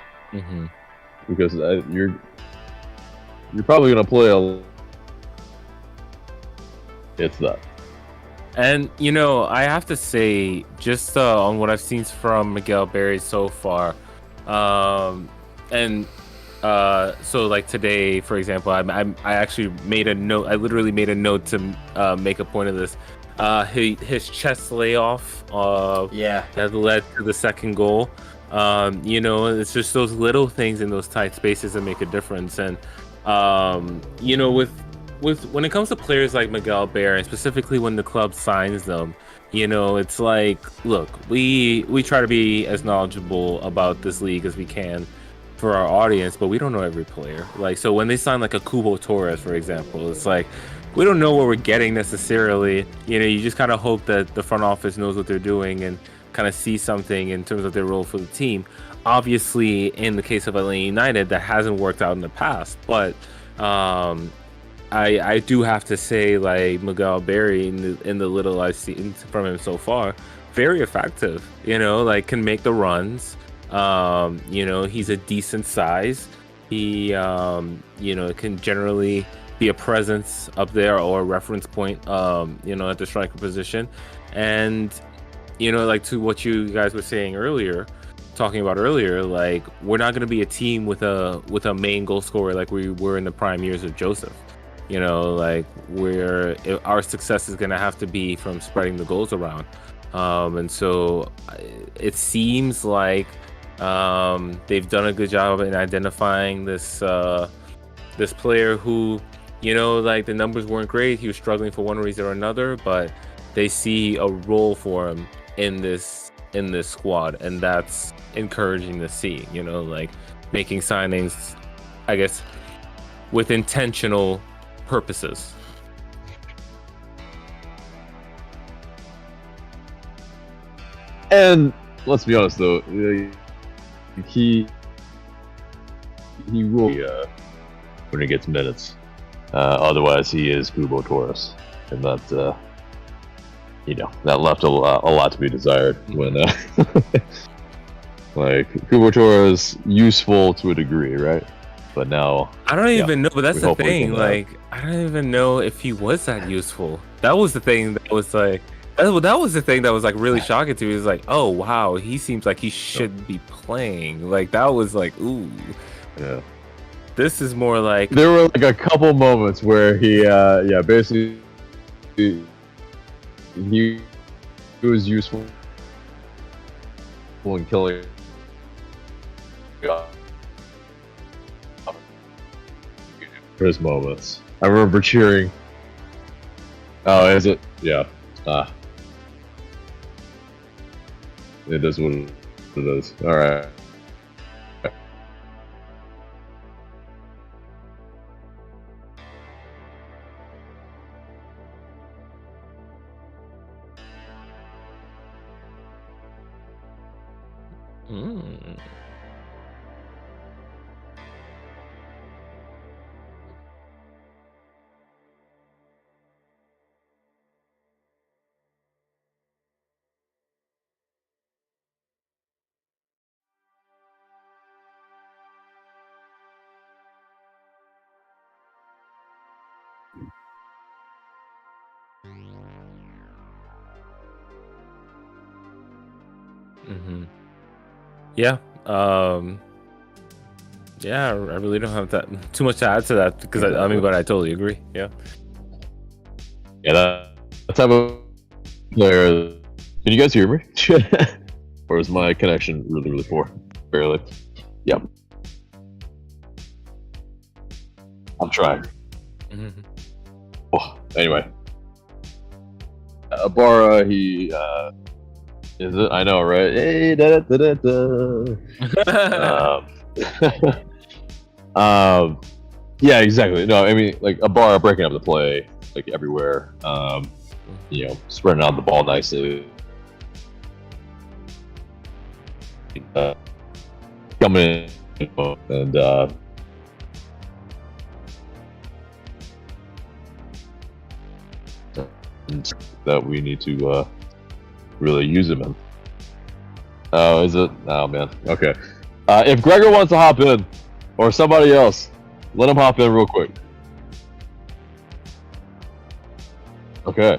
because you're probably going to play It's that. And, I have to say, just on what I've seen from Miguel Berry so far, so like today, for example, I actually made a note. I literally made a note to make a point of this. His chest layoff that led to the second goal. You know, it's just those little things in those tight spaces that make a difference. And you know, with when it comes to players like Miguel Berry, specifically when the club signs them, you know, it's like, look, we try to be as knowledgeable about this league as we can for our audience, but we don't know every player. Like, so when they sign like a Cubo Torres, for example, it's like we don't know what we're getting necessarily. You know, you just kind of hope that the front office knows what they're doing and kind of see something in terms of their role for the team. Obviously, in the case of Atlanta United, that hasn't worked out in the past, but I do have to say, like, Miguel Berry, in the little I've seen from him so far, very effective. You know, like, can make the runs. You know, he's a decent size. He you know, can generally be a presence up there or a reference point, you know, at the striker position. And you know, like, to what you guys were saying earlier, talking about earlier, like, we're not going to be a team with a main goal scorer like we were in the prime years of Joseph. You know, like, our success is going to have to be from spreading the goals around. And so it seems like they've done a good job in identifying this player who, you know, like, the numbers weren't great. He was struggling for one reason or another, but they see a role for him in this squad, and that's encouraging to see. You know, like, making signings, I guess, with intentional purposes. And let's be honest, though, he will when he gets minutes. Otherwise, he is Cubo Torres, and that you know, that left a lot to be desired when like, Cubo Torres useful to a degree, right? But now I don't even know. But that's the thing. Like, I don't even know if he was that useful. That was the thing that was like. That was the thing that was, like, really shocking to me. It was like, oh wow, he seems like he should be playing. Like, that was like, ooh, yeah. This is more like, there were like a couple moments where he basically he was useful in killing. For his moments, I remember cheering. Oh, is it? Yeah. It is what it is. All right. Yeah. Yeah, I really don't have that too much to add to that, because I mean, but I totally agree. Yeah. Yeah, that type of player. Can you guys hear me? Or is my connection really, really poor? Barely. Yep. I'm trying. Oh, anyway. Ibarra, he is it? I know, right? Hey, da da da da. Yeah, exactly. No, I mean, like, Ibarra breaking up the play, like, everywhere. You know, spreading out the ball nicely. Coming in and that we need to really use him in. Oh, is it? Oh, man. Okay. If Gregor wants to hop in, or somebody else, let him hop in real quick. Okay.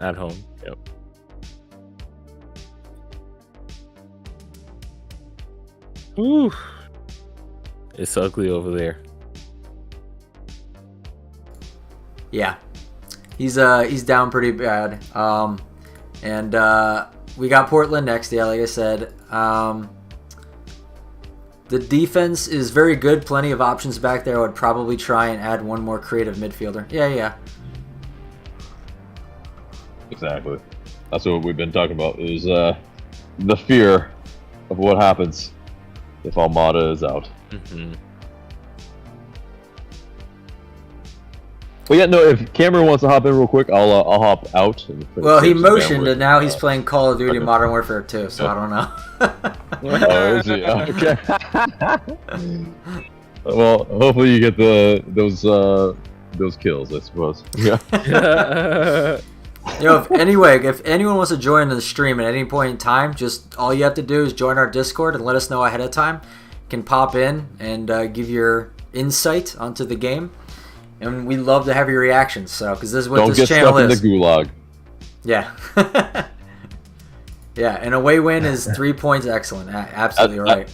At home. Yep. Ooh. It's ugly over there. Yeah, he's down pretty bad. And we got Portland next. Yeah, like I said, the defense is very good. Plenty of options back there. I would probably try and add one more creative midfielder. Yeah. Exactly. That's what we've been talking about. Is the fear of what happens if Almada is out. Mm-hmm. But yeah, no. If Cameron wants to hop in real quick, I'll hop out. Well, he motioned, and now he's playing Call of Duty Modern Warfare 2, so I don't know. Oh, is he? Okay. Well, hopefully you get those kills, I suppose. Yeah. If anyone wants to join the stream at any point in time, just all you have to do is join our Discord and let us know ahead of time. You can pop in and give your insight onto the game. And we love to have your reactions, so because this is what this channel is. Don't get stuck in the gulag. Yeah. Yeah, an away win is 3 points. Excellent. Absolutely right.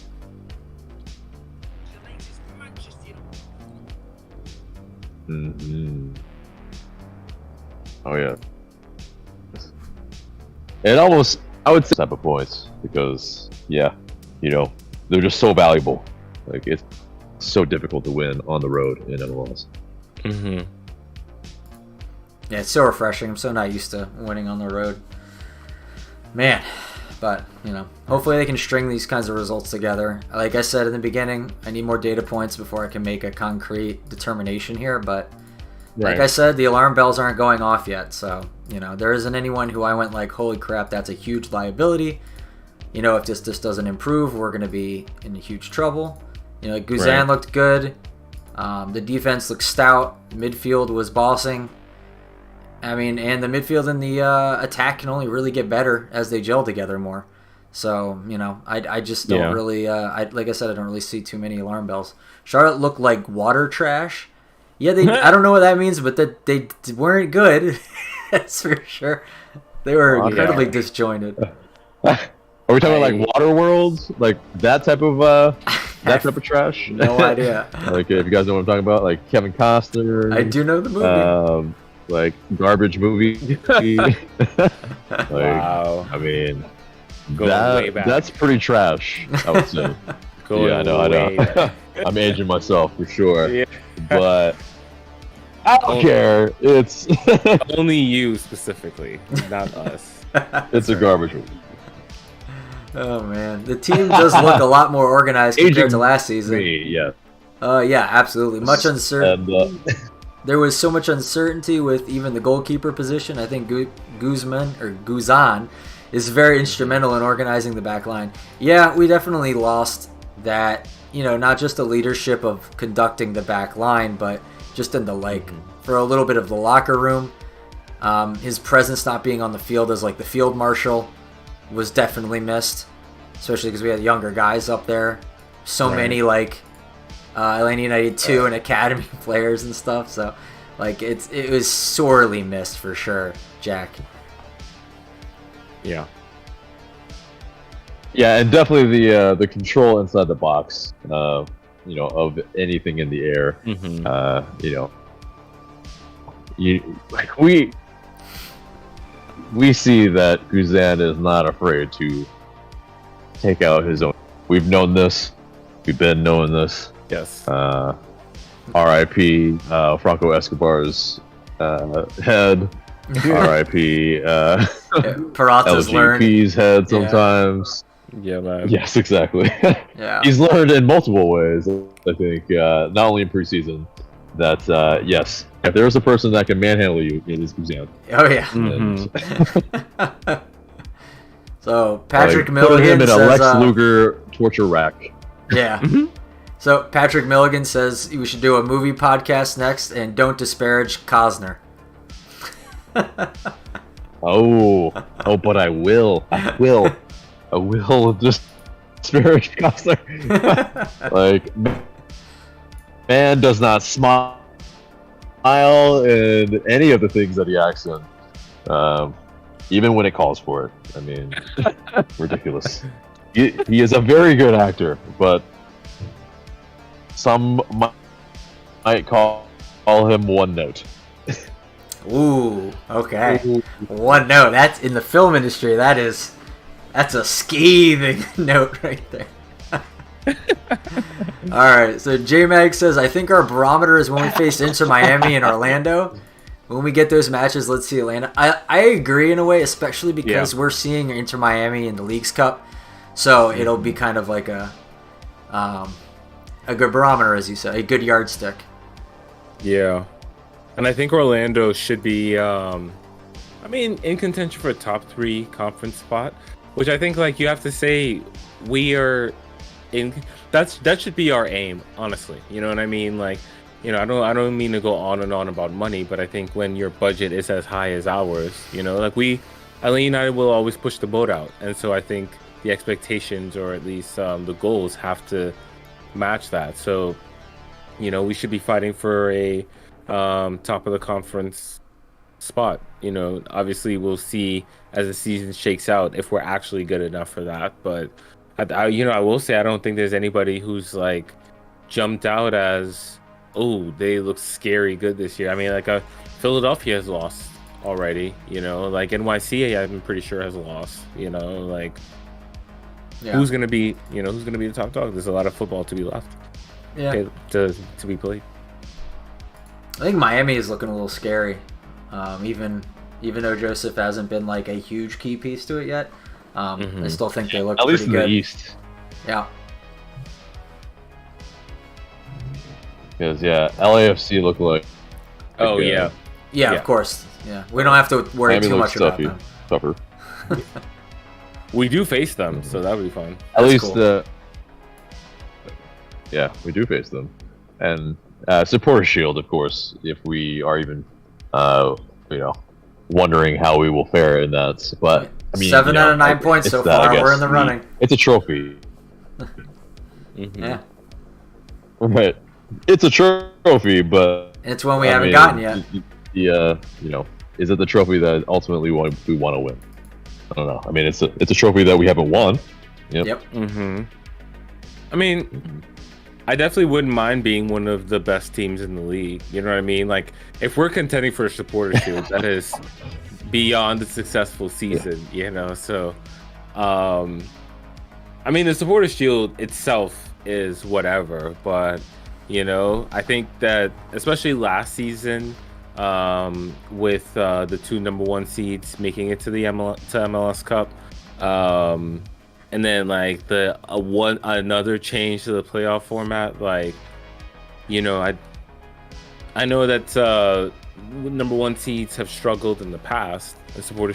Mm-hmm. Oh yeah. And almost, I would say type of points because they're just so valuable. Like it's so difficult to win on the road in MLS. Mm-hmm. Yeah, it's so refreshing. I'm so not used to winning on the road. Man, but, hopefully they can string these kinds of results together. Like I said in the beginning, I need more data points before I can make a concrete determination here, but like I said, the alarm bells aren't going off yet, so, there isn't anyone who I went like, holy crap, that's a huge liability. If this doesn't improve, we're going to be in huge trouble. Guzan looked good. The defense looked stout. Midfield was bossing. I mean, and the midfield and the attack can only really get better as they gel together more. So, I just don't really, like I said, I don't really see too many alarm bells. Charlotte looked like water trash. Yeah, I don't know what that means, but that they weren't good. That's for sure. They were incredibly disjointed. Are we talking about like Water Worlds, like that type of trash? No idea. Like if you guys know what I'm talking about, like Kevin Costner. I do know the movie. Like garbage movie. Wow. I mean, that's pretty trash, I would say. I know. I'm aging myself for sure. Yeah. But I don't care. It's only you specifically, not us. It's a garbage movie. Oh man, the team does look a lot more organized compared to last season. Yeah. Yeah, absolutely. Much uncertainty. There was so much uncertainty with even the goalkeeper position. I think Guzan is very instrumental in organizing the back line. Yeah, we definitely lost that. Not just the leadership of conducting the back line, but just in the for a little bit of the locker room. His presence not being on the field as like the field marshal was definitely missed, especially because we had younger guys up there. So many Atlanta United 2 and academy players and stuff. So it was sorely missed for sure, Jack. Yeah. Yeah, and definitely the control inside the box, of anything in the air. Mm-hmm. We see that Guzan is not afraid to take out his own. We've known this. We've been knowing this. Yes. R.I.P. Franco Escobar's head. R.I.P. Peralta's LGP's head sometimes. Yeah, man. Yes, exactly. Yeah. He's learned in multiple ways, I think, not only in preseason, that, yes, if there's a person that can manhandle you, it is Guzan. Oh, yeah. Mm-hmm. So, Patrick Milligan put him in a says, Lex Luger torture rack. Yeah. So, Patrick Milligan says we should do a movie podcast next, and don't disparage Costner. But I will. I will just disparage Costner. Man does not smile in any of the things that he acts in, even when it calls for it. I mean, ridiculous. he is a very good actor, but some might call him one note. Ooh, okay. One note. That's in the film industry. That's a scathing note right there. All right. So J-Mag says, I think our barometer is when we face Inter Miami and Orlando. When we get those matches, let's see Atlanta. I agree in a way, especially because we're seeing Inter Miami in the Leagues Cup, so it'll be kind of like a good barometer, as you said, a good yardstick. Yeah. And I think Orlando should be, in contention for a top 3 conference spot, which I think, like, you have to say we are in. That should be our aim, honestly. You know what I mean? Like, I don't mean to go on and on about money, but I think when your budget is as high as ours, like Atl United will always push the boat out, and so I think the expectations, or at least the goals, have to match that. So, we should be fighting for a top of the conference spot. Obviously we'll see as the season shakes out if we're actually good enough for that. But I will say I don't think there's anybody who's like jumped out as, oh, they look scary good this year. I mean, like Philadelphia has lost already. Like NYC, I'm pretty sure has lost. Like who's gonna be the top dog? There's a lot of football to be left. Yeah. To be played. I think Miami is looking a little scary, even though Joseph hasn't been like a huge key piece to it yet. I still think they look at pretty least in good. the East. Yeah. Because LAFC look like. Oh yeah. Yeah, of course. Yeah, we don't have to worry Miami too much about stuffy, them. Tougher. We do face them, so that would be fun. At That's least cool. we do face them, and supporter shield, of course. If we are even, wondering how we will fare in that, but I mean, 7 out of 9 points so far. We're in the running. It's a trophy. Yeah. Right. It's a trophy, but It's one we haven't gotten yet. Is it the trophy that ultimately we want to win? I don't know. I mean, it's a trophy that we haven't won. Yep. I mean, I definitely wouldn't mind being one of the best teams in the league. You know what I mean? Like, if we're contending for a supporter shield, that is beyond a successful season. So, I mean, the supporter shield itself is whatever, but I think that especially last season, with the 2 number 1 seeds making it to the MLS Cup, and then like another change to the playoff format, like I know that number 1 seeds have struggled in the past, and supporter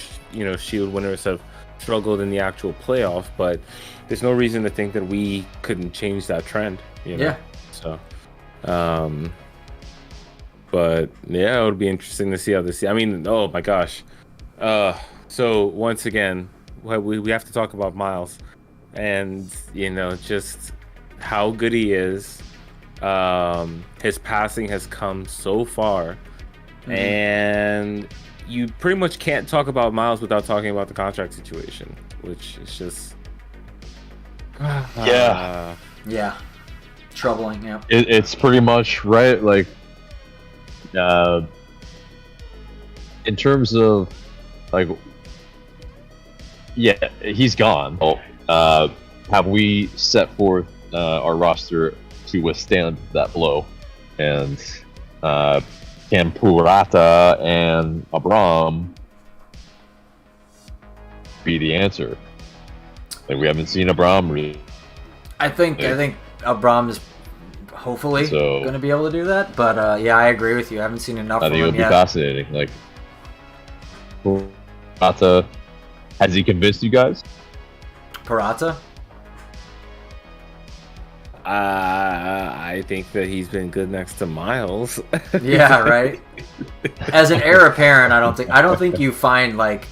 shield winners have struggled in the actual playoff, but there's no reason to think that we couldn't change that trend. Yeah. So but yeah, it would be interesting to see how this. I mean, oh my gosh. So once again, we have to talk about Miles, and just how good he is. His passing has come so far, and you pretty much can't talk about Miles without talking about the contract situation, which is just yeah, troubling. Yeah, it's pretty much right. Like, in terms of like, yeah, he's gone. Have we set forth our roster to withstand that blow? And can Purata and Abram be the answer? Like, we haven't seen Abram really. I think Abram is hopefully going to be able to do that, but yeah, I agree with you. I haven't seen enough of him yet. I think it would be fascinating. Like, Purata, has he convinced you guys? Purata? I think that he's been good next to Miles. Yeah, right. As an heir apparent, I don't think you find like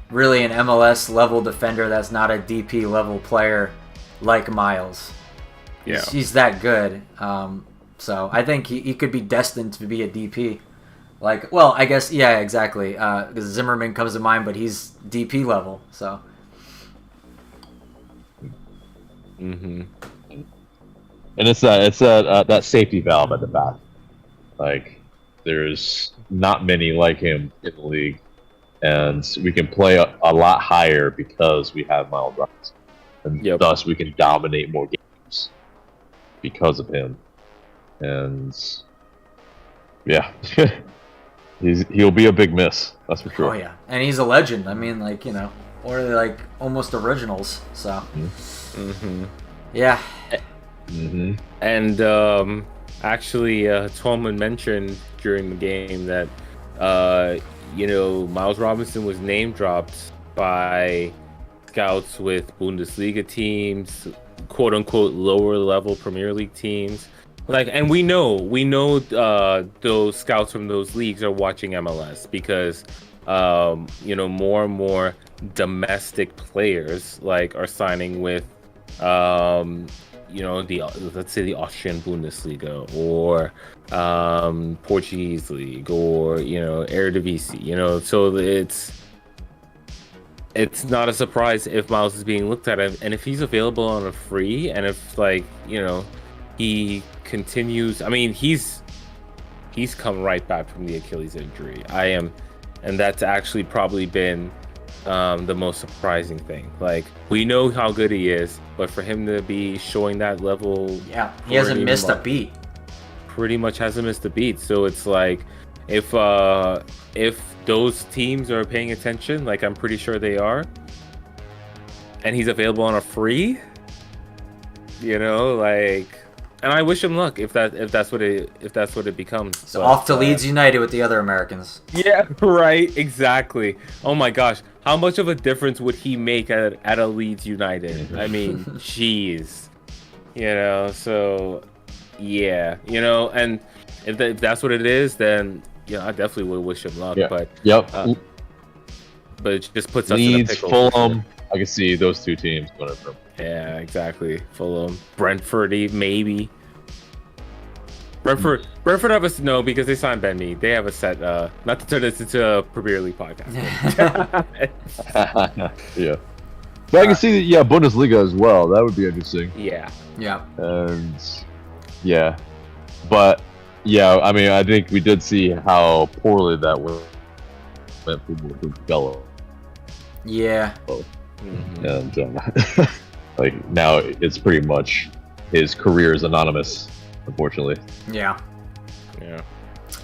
really an MLS level defender that's not a DP level player like Miles. Yeah, he's that good. So I think he could be destined to be a DP. Like, well, I guess, yeah, exactly. Because Zimmerman comes to mind, but he's DP level. So Mm-hmm. And it's that safety valve at the back. Like, there's not many like him in the league, and we can play a lot higher because we have Miles Robinson, and thus we can dominate more games because of him. And yeah, he'll be a big miss. That's for sure. Oh yeah, and he's a legend. I mean, like, one of the like almost originals. So yeah. Mm-hmm. And actually, Tolman mentioned during the game that Miles Robinson was name dropped by scouts with Bundesliga teams, quote unquote lower level Premier League teams. Like, and we know those scouts from those leagues are watching MLS because more and more domestic players like are signing with let's say the Austrian Bundesliga or Portuguese league or Eredivisie, so it's not a surprise if Miles is being looked at, and if he's available on a free, and if he continues. I mean, he's come right back from the Achilles injury. And that's actually probably been the most surprising thing. Like, we know how good he is, but for him to be showing that level, he hasn't missed a beat. Pretty much hasn't missed a beat. So it's like, if those teams are paying attention, like I'm pretty sure they are, and he's available on a free, and I wish him luck if that's what it becomes. So off to Leeds United with the other Americans. Yeah, right, exactly. Oh my gosh, how much of a difference would he make at a Leeds United? I mean, jeez, So, yeah, and if that's what it is, then I definitely would wish him luck. Yeah. But but it just puts us Leeds, in a pickle. Fulham. I can see those two teams going from. Yeah, exactly. Fulham, Brentford, maybe. Brentford have no, because they signed Ben Mee. They have a set. Not to turn this into a Premier League podcast. Yeah, but I can see Bundesliga as well. That would be interesting. Yeah. And but I mean, I think we did see how poorly that went for Bello. Yeah. And like, now it's pretty much his career is anonymous, unfortunately. Yeah.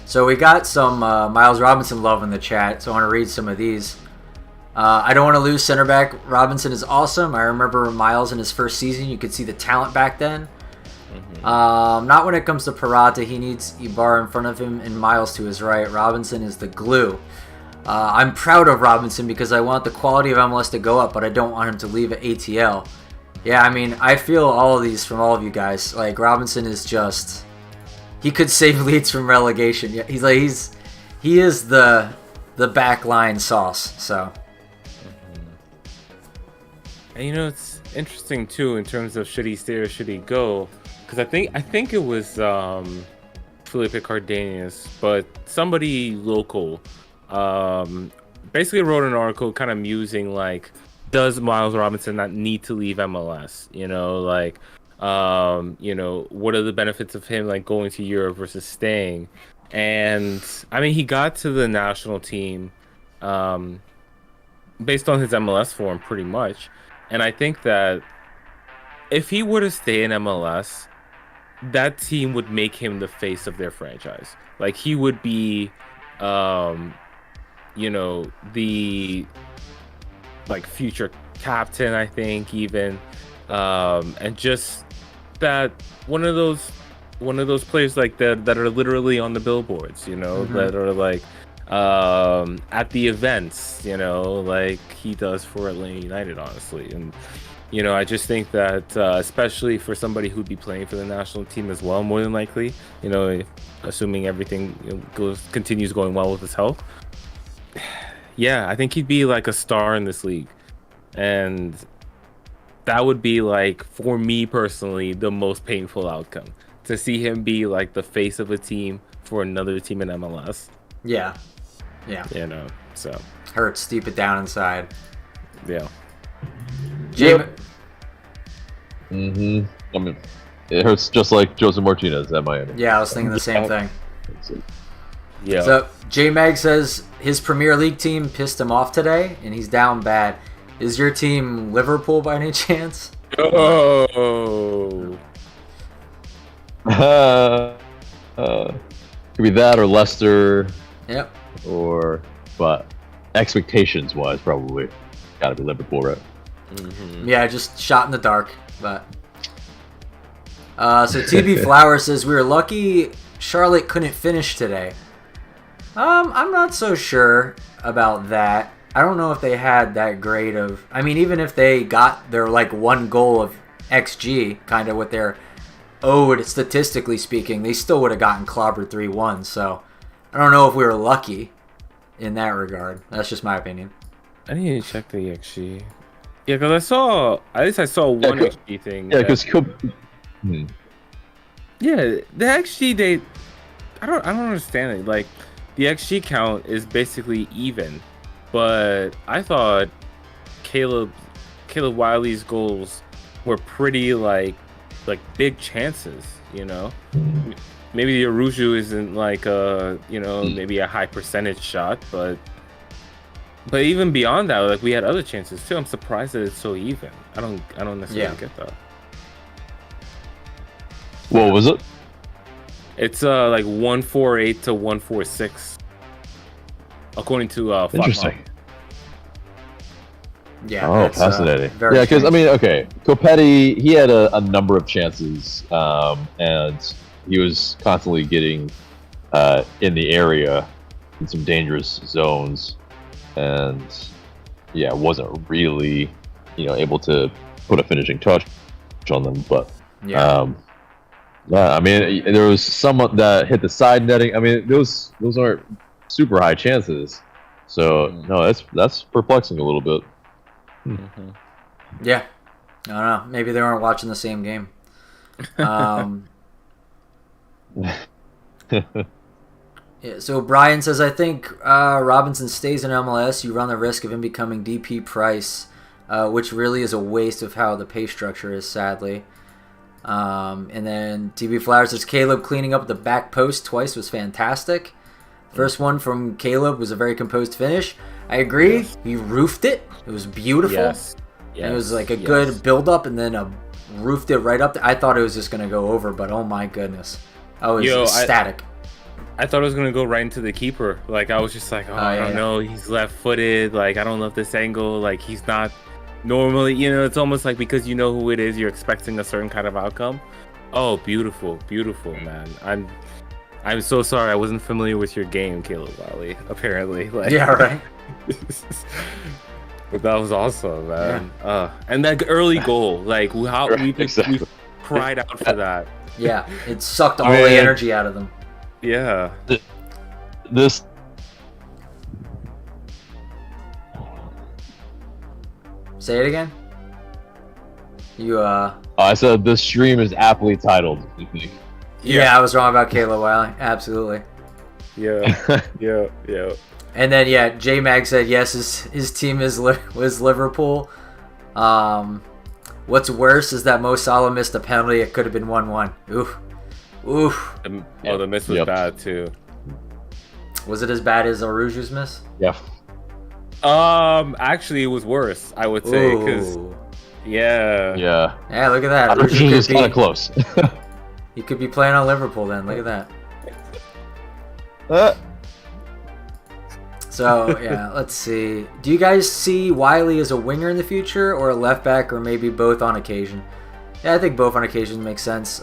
So we got some Miles Robinson love in the chat, so I want to read some of these. I don't want to lose center back. Robinson is awesome. I remember Miles in his first season. You could see the talent back then. Not when it comes to Parata. He needs Ibarra in front of him and Miles to his right. Robinson is the glue. I'm proud of Robinson because I want the quality of MLS to go up, but I don't want him to leave at ATL. Yeah, I mean, I feel all of these from all of you guys. Like, Robinson is just... He could save Leeds from relegation. Yeah, he is the backline sauce, so... And it's interesting, too, in terms of should he stay or should he go? Because I think it was Felipe Cardenas, but somebody local basically wrote an article kind of musing, like, does Miles Robinson not need to leave MLS? What are the benefits of him like going to Europe versus staying? And I mean, he got to the national team based on his MLS form, pretty much. And I think that if he were to stay in MLS, that team would make him the face of their franchise. Like, he would be, the like future captain, I think, even, and just that one of those players like that are literally on the billboards, that are like at the events, like he does for Atlanta United, honestly. And I just think that especially for somebody who'd be playing for the national team as well, more than likely, assuming everything continues going well with his health, yeah, I think he'd be like a star in this league. And that would be, like, for me personally, the most painful outcome, to see him be like the face of a team for another team in MLS. Yeah. So hurts deep it down inside. Yeah. Jim. I mean, it hurts just like Joseph Martinez at Miami. Yeah, I was thinking the same thing. Yeah. So J-Mag says his Premier League team pissed him off today, and he's down bad. Is your team Liverpool by any chance? Oh. Could be that or Leicester. Yep. But expectations wise, probably gotta be Liverpool, right? Yeah, just shot in the dark. But so TB Flower says we were lucky Charlotte couldn't finish today. I'm not so sure about that. I don't know if they had that great of. I mean, even if they got their like one goal of XG, kind of what they're owed statistically speaking, they still would have gotten clobbered 3-1. So I don't know if we were lucky in that regard. That's just my opinion. I need to check the XG. Yeah, because I saw one XG thing. Yeah, because yeah, the XG I don't understand it. Like the XG count is basically even, but I thought Caleb Wiley's goals were pretty like big chances, you know. Maybe the Araujo isn't like maybe a high percentage shot, but even beyond that, like we had other chances too. I'm surprised that it's so even. I don't necessarily get that. What was it? It's like 148 to 146, according to Interesting. Yeah. Oh, fascinating. Very Yeah, because I strange. mean, okay, Copetti, he had a number of chances, and he was constantly getting in the area in some dangerous zones, and yeah, wasn't really, able to put a finishing touch on them. But yeah, I mean, there was someone that hit the side netting. I mean, those aren't super high chances. So no, that's perplexing a little bit. Yeah, I don't know. Maybe they weren't watching the same game. Yeah, so Brian says, I think Robinson stays in MLS. You run the risk of him becoming DP Price, which really is a waste of how the pay structure is, sadly. And then TB Flowers says, Caleb cleaning up the back post twice was fantastic. First one from Caleb was a very composed finish. I agree. Yes. He roofed it. It was beautiful. Yes. And it was like a good build-up, and then roofed it right up. I thought it was just going to go over, but oh my goodness. I was ecstatic. I thought it was going to go right into the keeper. Like, I was just like, I don't know. He's left-footed. Like, I don't love this angle. Like, he's not normally, it's almost like because you know who it is, you're expecting a certain kind of outcome. Oh, beautiful. Beautiful, man. I'm so sorry. I wasn't familiar with your game, Caleb Wiley, apparently. Like, yeah, right. But that was awesome, man. Yeah. And that early goal, like, how we cried out for that. Yeah, it sucked all the energy out of them. Yeah. This. Say it again. I said this stream is aptly titled. You think? Yeah, I was wrong about Caleb Wiley. Absolutely. Yeah. Yeah. And then J-Mag said yes, his team was Liverpool. What's worse is that Mo Salah missed a penalty. It could have been 1-1. Oof. The miss was bad too. Was it as bad as Araujo's miss? Yeah. Actually, it was worse. I would say because Yeah. Look at that. Araujo is kind of close. He could be playing on Liverpool then. Look at that. So, let's see. Do you guys see Wiley as a winger in the future or a left back or maybe both on occasion? Yeah, I think both on occasion makes sense.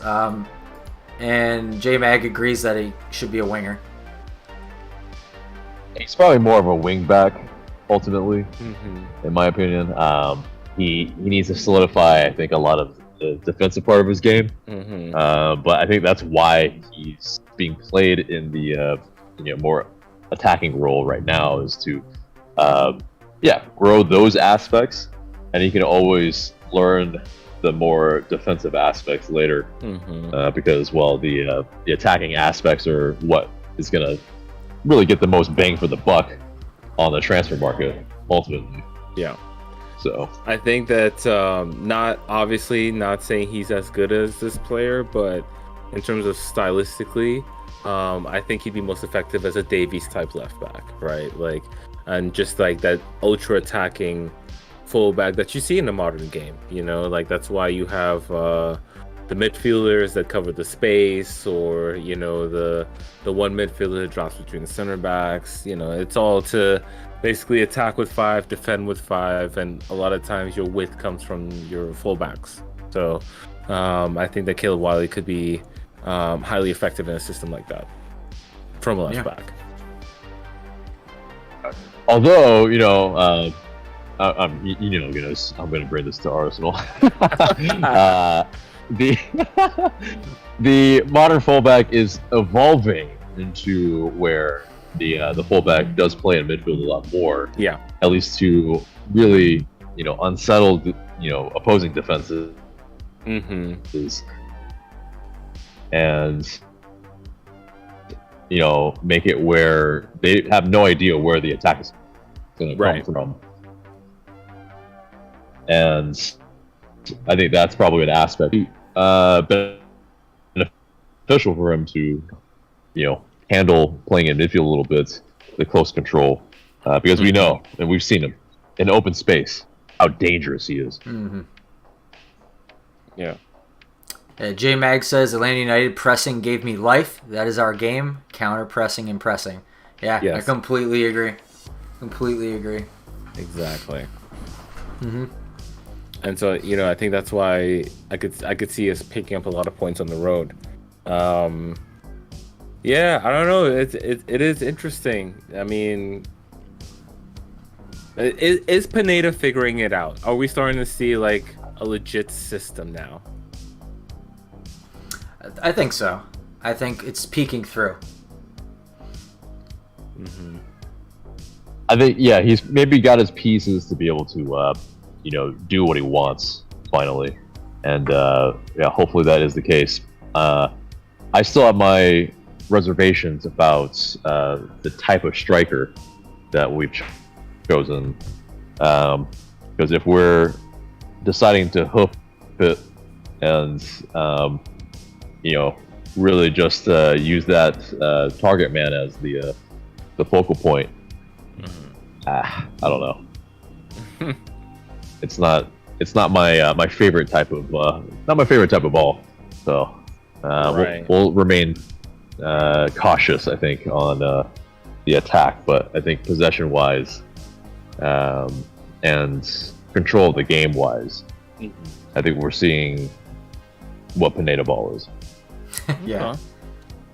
And J-Mag agrees that he should be a winger. He's probably more of a wing back, ultimately, in my opinion. He needs to solidify, I think, a lot of the defensive part of his game. But I think that's why he's being played in the more attacking role right now, is to grow those aspects, and he can always learn the more defensive aspects later, because the attacking aspects are what is going to really get the most bang for the buck on the transfer market ultimately. Yeah. So I think that not saying he's as good as this player, but in terms of stylistically, I think he'd be most effective as a Davies type left back, right? Like, and just like that ultra attacking fullback that you see in the modern game. You know, like that's why you have the midfielders that cover the space, or you know the one midfielder that drops between the center backs. You know, it's all to basically attack with 5, defend with 5, and a lot of times your width comes from your fullbacks. So I think that Caleb Wiley could be highly effective in a system like that from a left back. Although, you know, I'm going to bring this to Arsenal. The modern fullback is evolving into where the fullback does play in midfield a lot more. Yeah. At least to really, you know, unsettled, you know, opposing defenses. And, you know, make it where they have no idea where the attack is going to come from. And I think that's probably an aspect beneficial for him to, you know, handle playing in midfield a little bit, the close control, because we know, and we've seen him in open space, how dangerous he is. Yeah. J Mag says Atlanta United pressing gave me life. That is our game. Counter pressing and pressing. Yeah, yes. I completely agree. Completely agree. Exactly. And so, you know, I think that's why I could see us picking up a lot of points on the road. Yeah, I don't know. It is interesting. I mean, is Pineda figuring it out? Are we starting to see like a legit system now? I think so. I think it's peeking through. I think, yeah, he's maybe got his pieces to be able to, you know, do what he wants finally, and yeah, hopefully that is the case. I still have my reservations about the type of striker that we've chosen, because if we're deciding to hoof it and you know, really just use that target man as the focal point, I don't know. It's not my my favorite type of ball. So we'll remain cautious, I think, on the attack. But I think possession wise and control of the game wise, I think we're seeing what Pineda ball is. Yeah,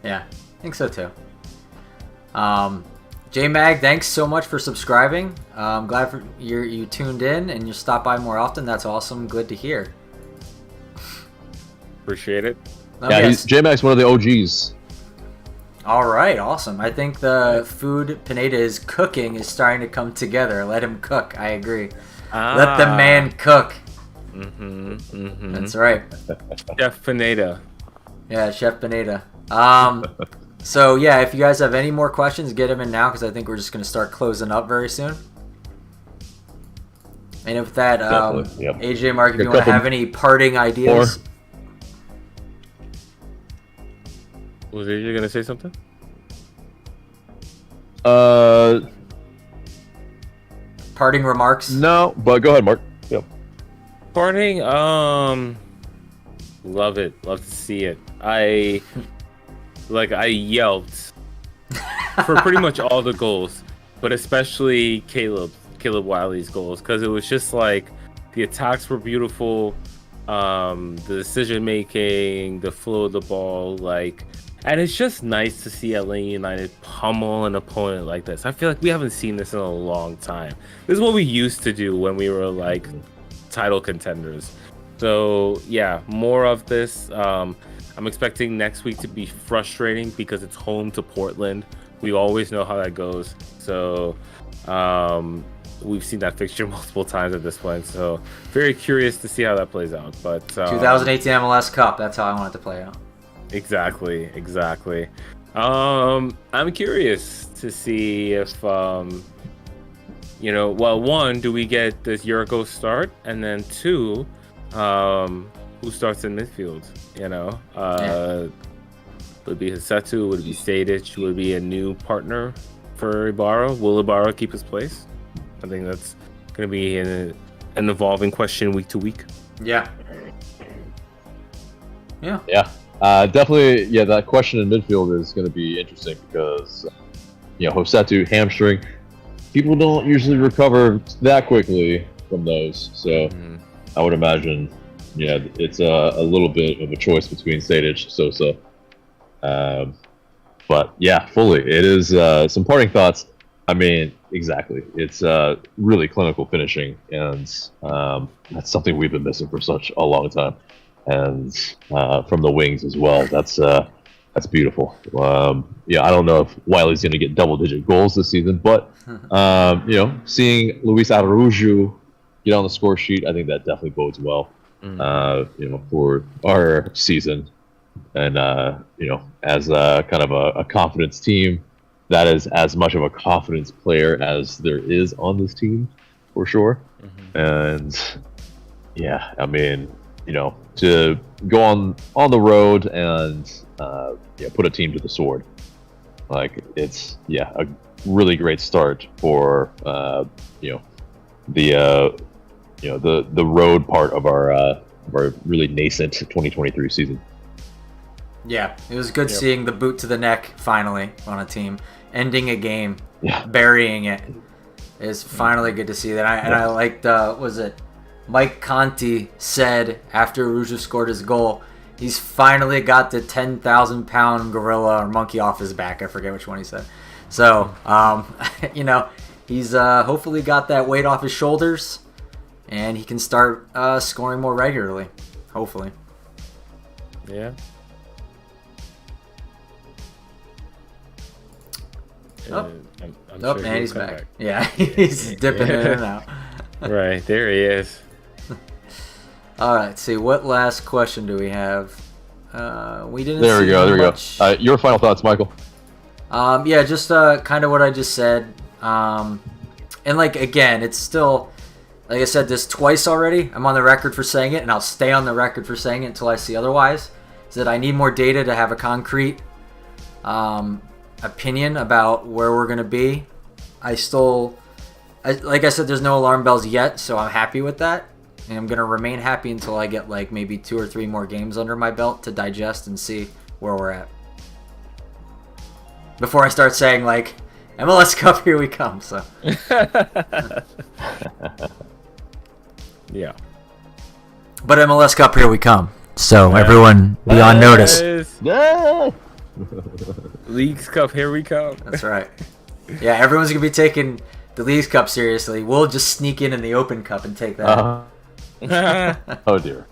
I think so too. J Mag, thanks so much for subscribing. I'm glad you tuned in and you stop by more often. That's awesome. Good to hear. Appreciate it. Yeah, J Mag's one of the OGs. All right, awesome. I think the food Pineda is cooking is starting to come together. Let him cook. I agree. Let the man cook. That's right. Chef Pineda. Yeah, Chef Pineda. So yeah, if you guys have any more questions, get them in now, because I think we're just going to start closing up very soon. And with that, AJ, Mark, if you want to have any parting ideas. Was AJ going to say something? Parting remarks? No, but go ahead, Mark. Yep. Parting, love it. Love to see it. I yelped for pretty much all the goals, but especially Caleb Wiley's goals, because it was just like the attacks were beautiful, the decision making, the flow of the ball, and it's just nice to see Atlanta United pummel an opponent like this. I feel like we haven't seen this in a long time. This is what we used to do when we were like title contenders. So yeah, more of this. I'm expecting next week to be frustrating because it's home to Portland. We always know how that goes. So we've seen that fixture multiple times at this point. So very curious to see how that plays out. But 2018 MLS Cup, that's how I want it to play out. Exactly. I'm curious to see if well, one, do we get this Yurko start, and then two, who starts in midfield? Would it be Hasetu? Would it be Sadic? Would it be a new partner for Ibarra? Will Ibarra keep his place? I think that's going to be an evolving question week to week. Yeah. Definitely. Yeah, that question in midfield is going to be interesting because Hasetu hamstring. People don't usually recover that quickly from those, so I would imagine, it's a little bit of a choice between Sadic, Sosa. But yeah, fully. It is some parting thoughts. I mean, exactly. It's really clinical finishing, and that's something we've been missing for such a long time. And from the wings as well. That's beautiful. I don't know if Wiley's going to get double-digit goals this season, but seeing Luis Araujo get on the score sheet, I think that definitely bodes well. For our season. And as a kind of a confidence team, that is as much of a confidence player as there is on this team, for sure. And yeah, I mean, to go on the road and put a team to the sword, like it's a really great start for the road part of our really nascent 2023 season. Yeah, it was good seeing the boot to the neck finally on a team, ending a game, burying it. It's finally good to see that. I liked, was it Mike Conti said after Araujo scored his goal, he's finally got the 10,000-pound gorilla or monkey off his back. I forget which one he said. So, he's hopefully got that weight off his shoulders, and he can start scoring more regularly, hopefully. Yeah. I'm sure man, he's back. Yeah, he's dipping in and out. Right, there he is. All right, see, what last question do we have? We didn't. There we go. Your final thoughts, Michael? Just kind of what I just said. And again, it's still, like I said this twice already. I'm on the record for saying it, and I'll stay on the record for saying it until I see otherwise. Is that I need more data to have a concrete opinion about where we're going to be. Like I said, there's no alarm bells yet, so I'm happy with that. And I'm going to remain happy until I get maybe 2 or 3 more games under my belt to digest and see where we're at. Before I start saying MLS Cup, here we come. So. Yeah. But MLS Cup, here we come. So everyone be on notice. Yeah. Leagues Cup, here we come. That's right. Yeah, everyone's going to be taking the Leagues Cup seriously. We'll just sneak in the Open Cup and take that. Oh, dear.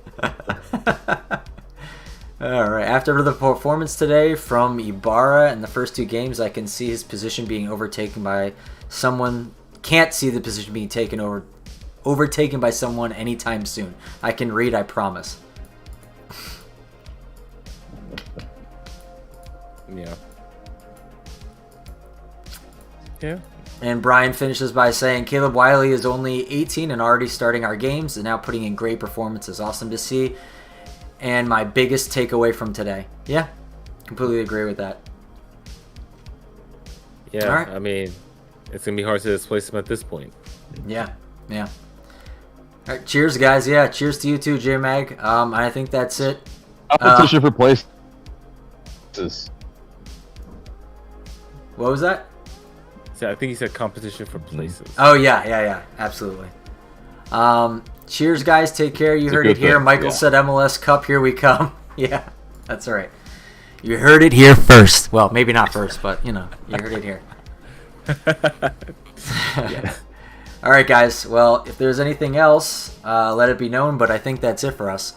All right. After the performance today from Ibarra in the first 2 games, I can see his position being overtaken by someone. Can't see the position being overtaken by someone anytime soon. I can read, I promise. Yeah. And Brian finishes by saying, Caleb Wiley is only 18 and already starting our games and now putting in great performances. Awesome to see. And my biggest takeaway from today. Yeah, completely agree with that. Yeah, all right. I mean, it's going to be hard to displace him at this point. Yeah. All right, cheers, guys. Yeah, cheers to you too, J-Mag. I think that's it. Competition for places. What was that? I think he said competition for places. Oh, yeah, absolutely. Cheers, guys. Take care. You heard it here. Michael said MLS Cup, here we come. Yeah, that's right. You heard it here first. Well, maybe not first, but, you heard it here. Yeah. All right, guys. Well, if there's anything else, let it be known, but I think that's it for us.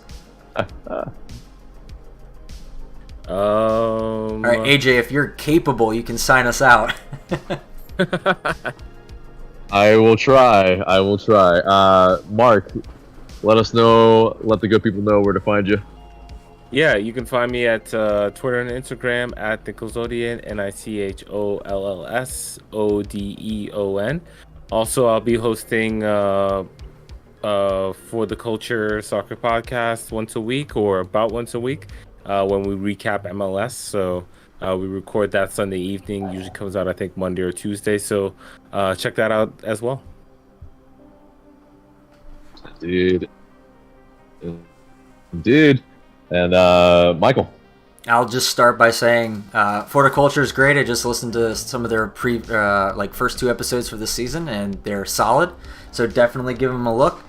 All right, AJ, if you're capable, you can sign us out. I will try. Mark, let the good people know where to find you. Yeah, you can find me at Twitter and Instagram at Nicholsodian, NICHOLLSODEON. Also, I'll be hosting for the Culture Soccer Podcast once a week, or about once a week, when we recap MLS. So we record that Sunday evening. Usually comes out, I think, Monday or Tuesday. So check that out as well. Dude. And Michael. I'll just start by saying Culture is great. I just listened to some of their first 2 episodes for the season, and they're solid. So definitely give them a look.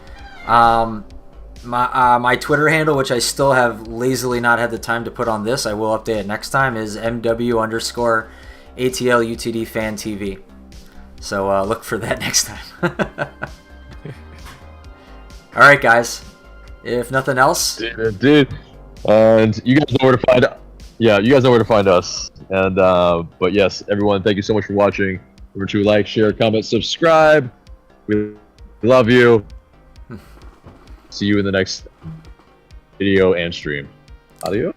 My Twitter handle, which I still have lazily not had the time to put on this, I will update it next time, is MW_ATL UTD Fan TV. So look for that next time. All right, guys. If nothing else, dude, and you guys know where to find. Yeah, you guys know where to find us. And but yes, everyone, thank you so much for watching. Remember to like, share, comment, subscribe. We love you. See you in the next video and stream. Adios.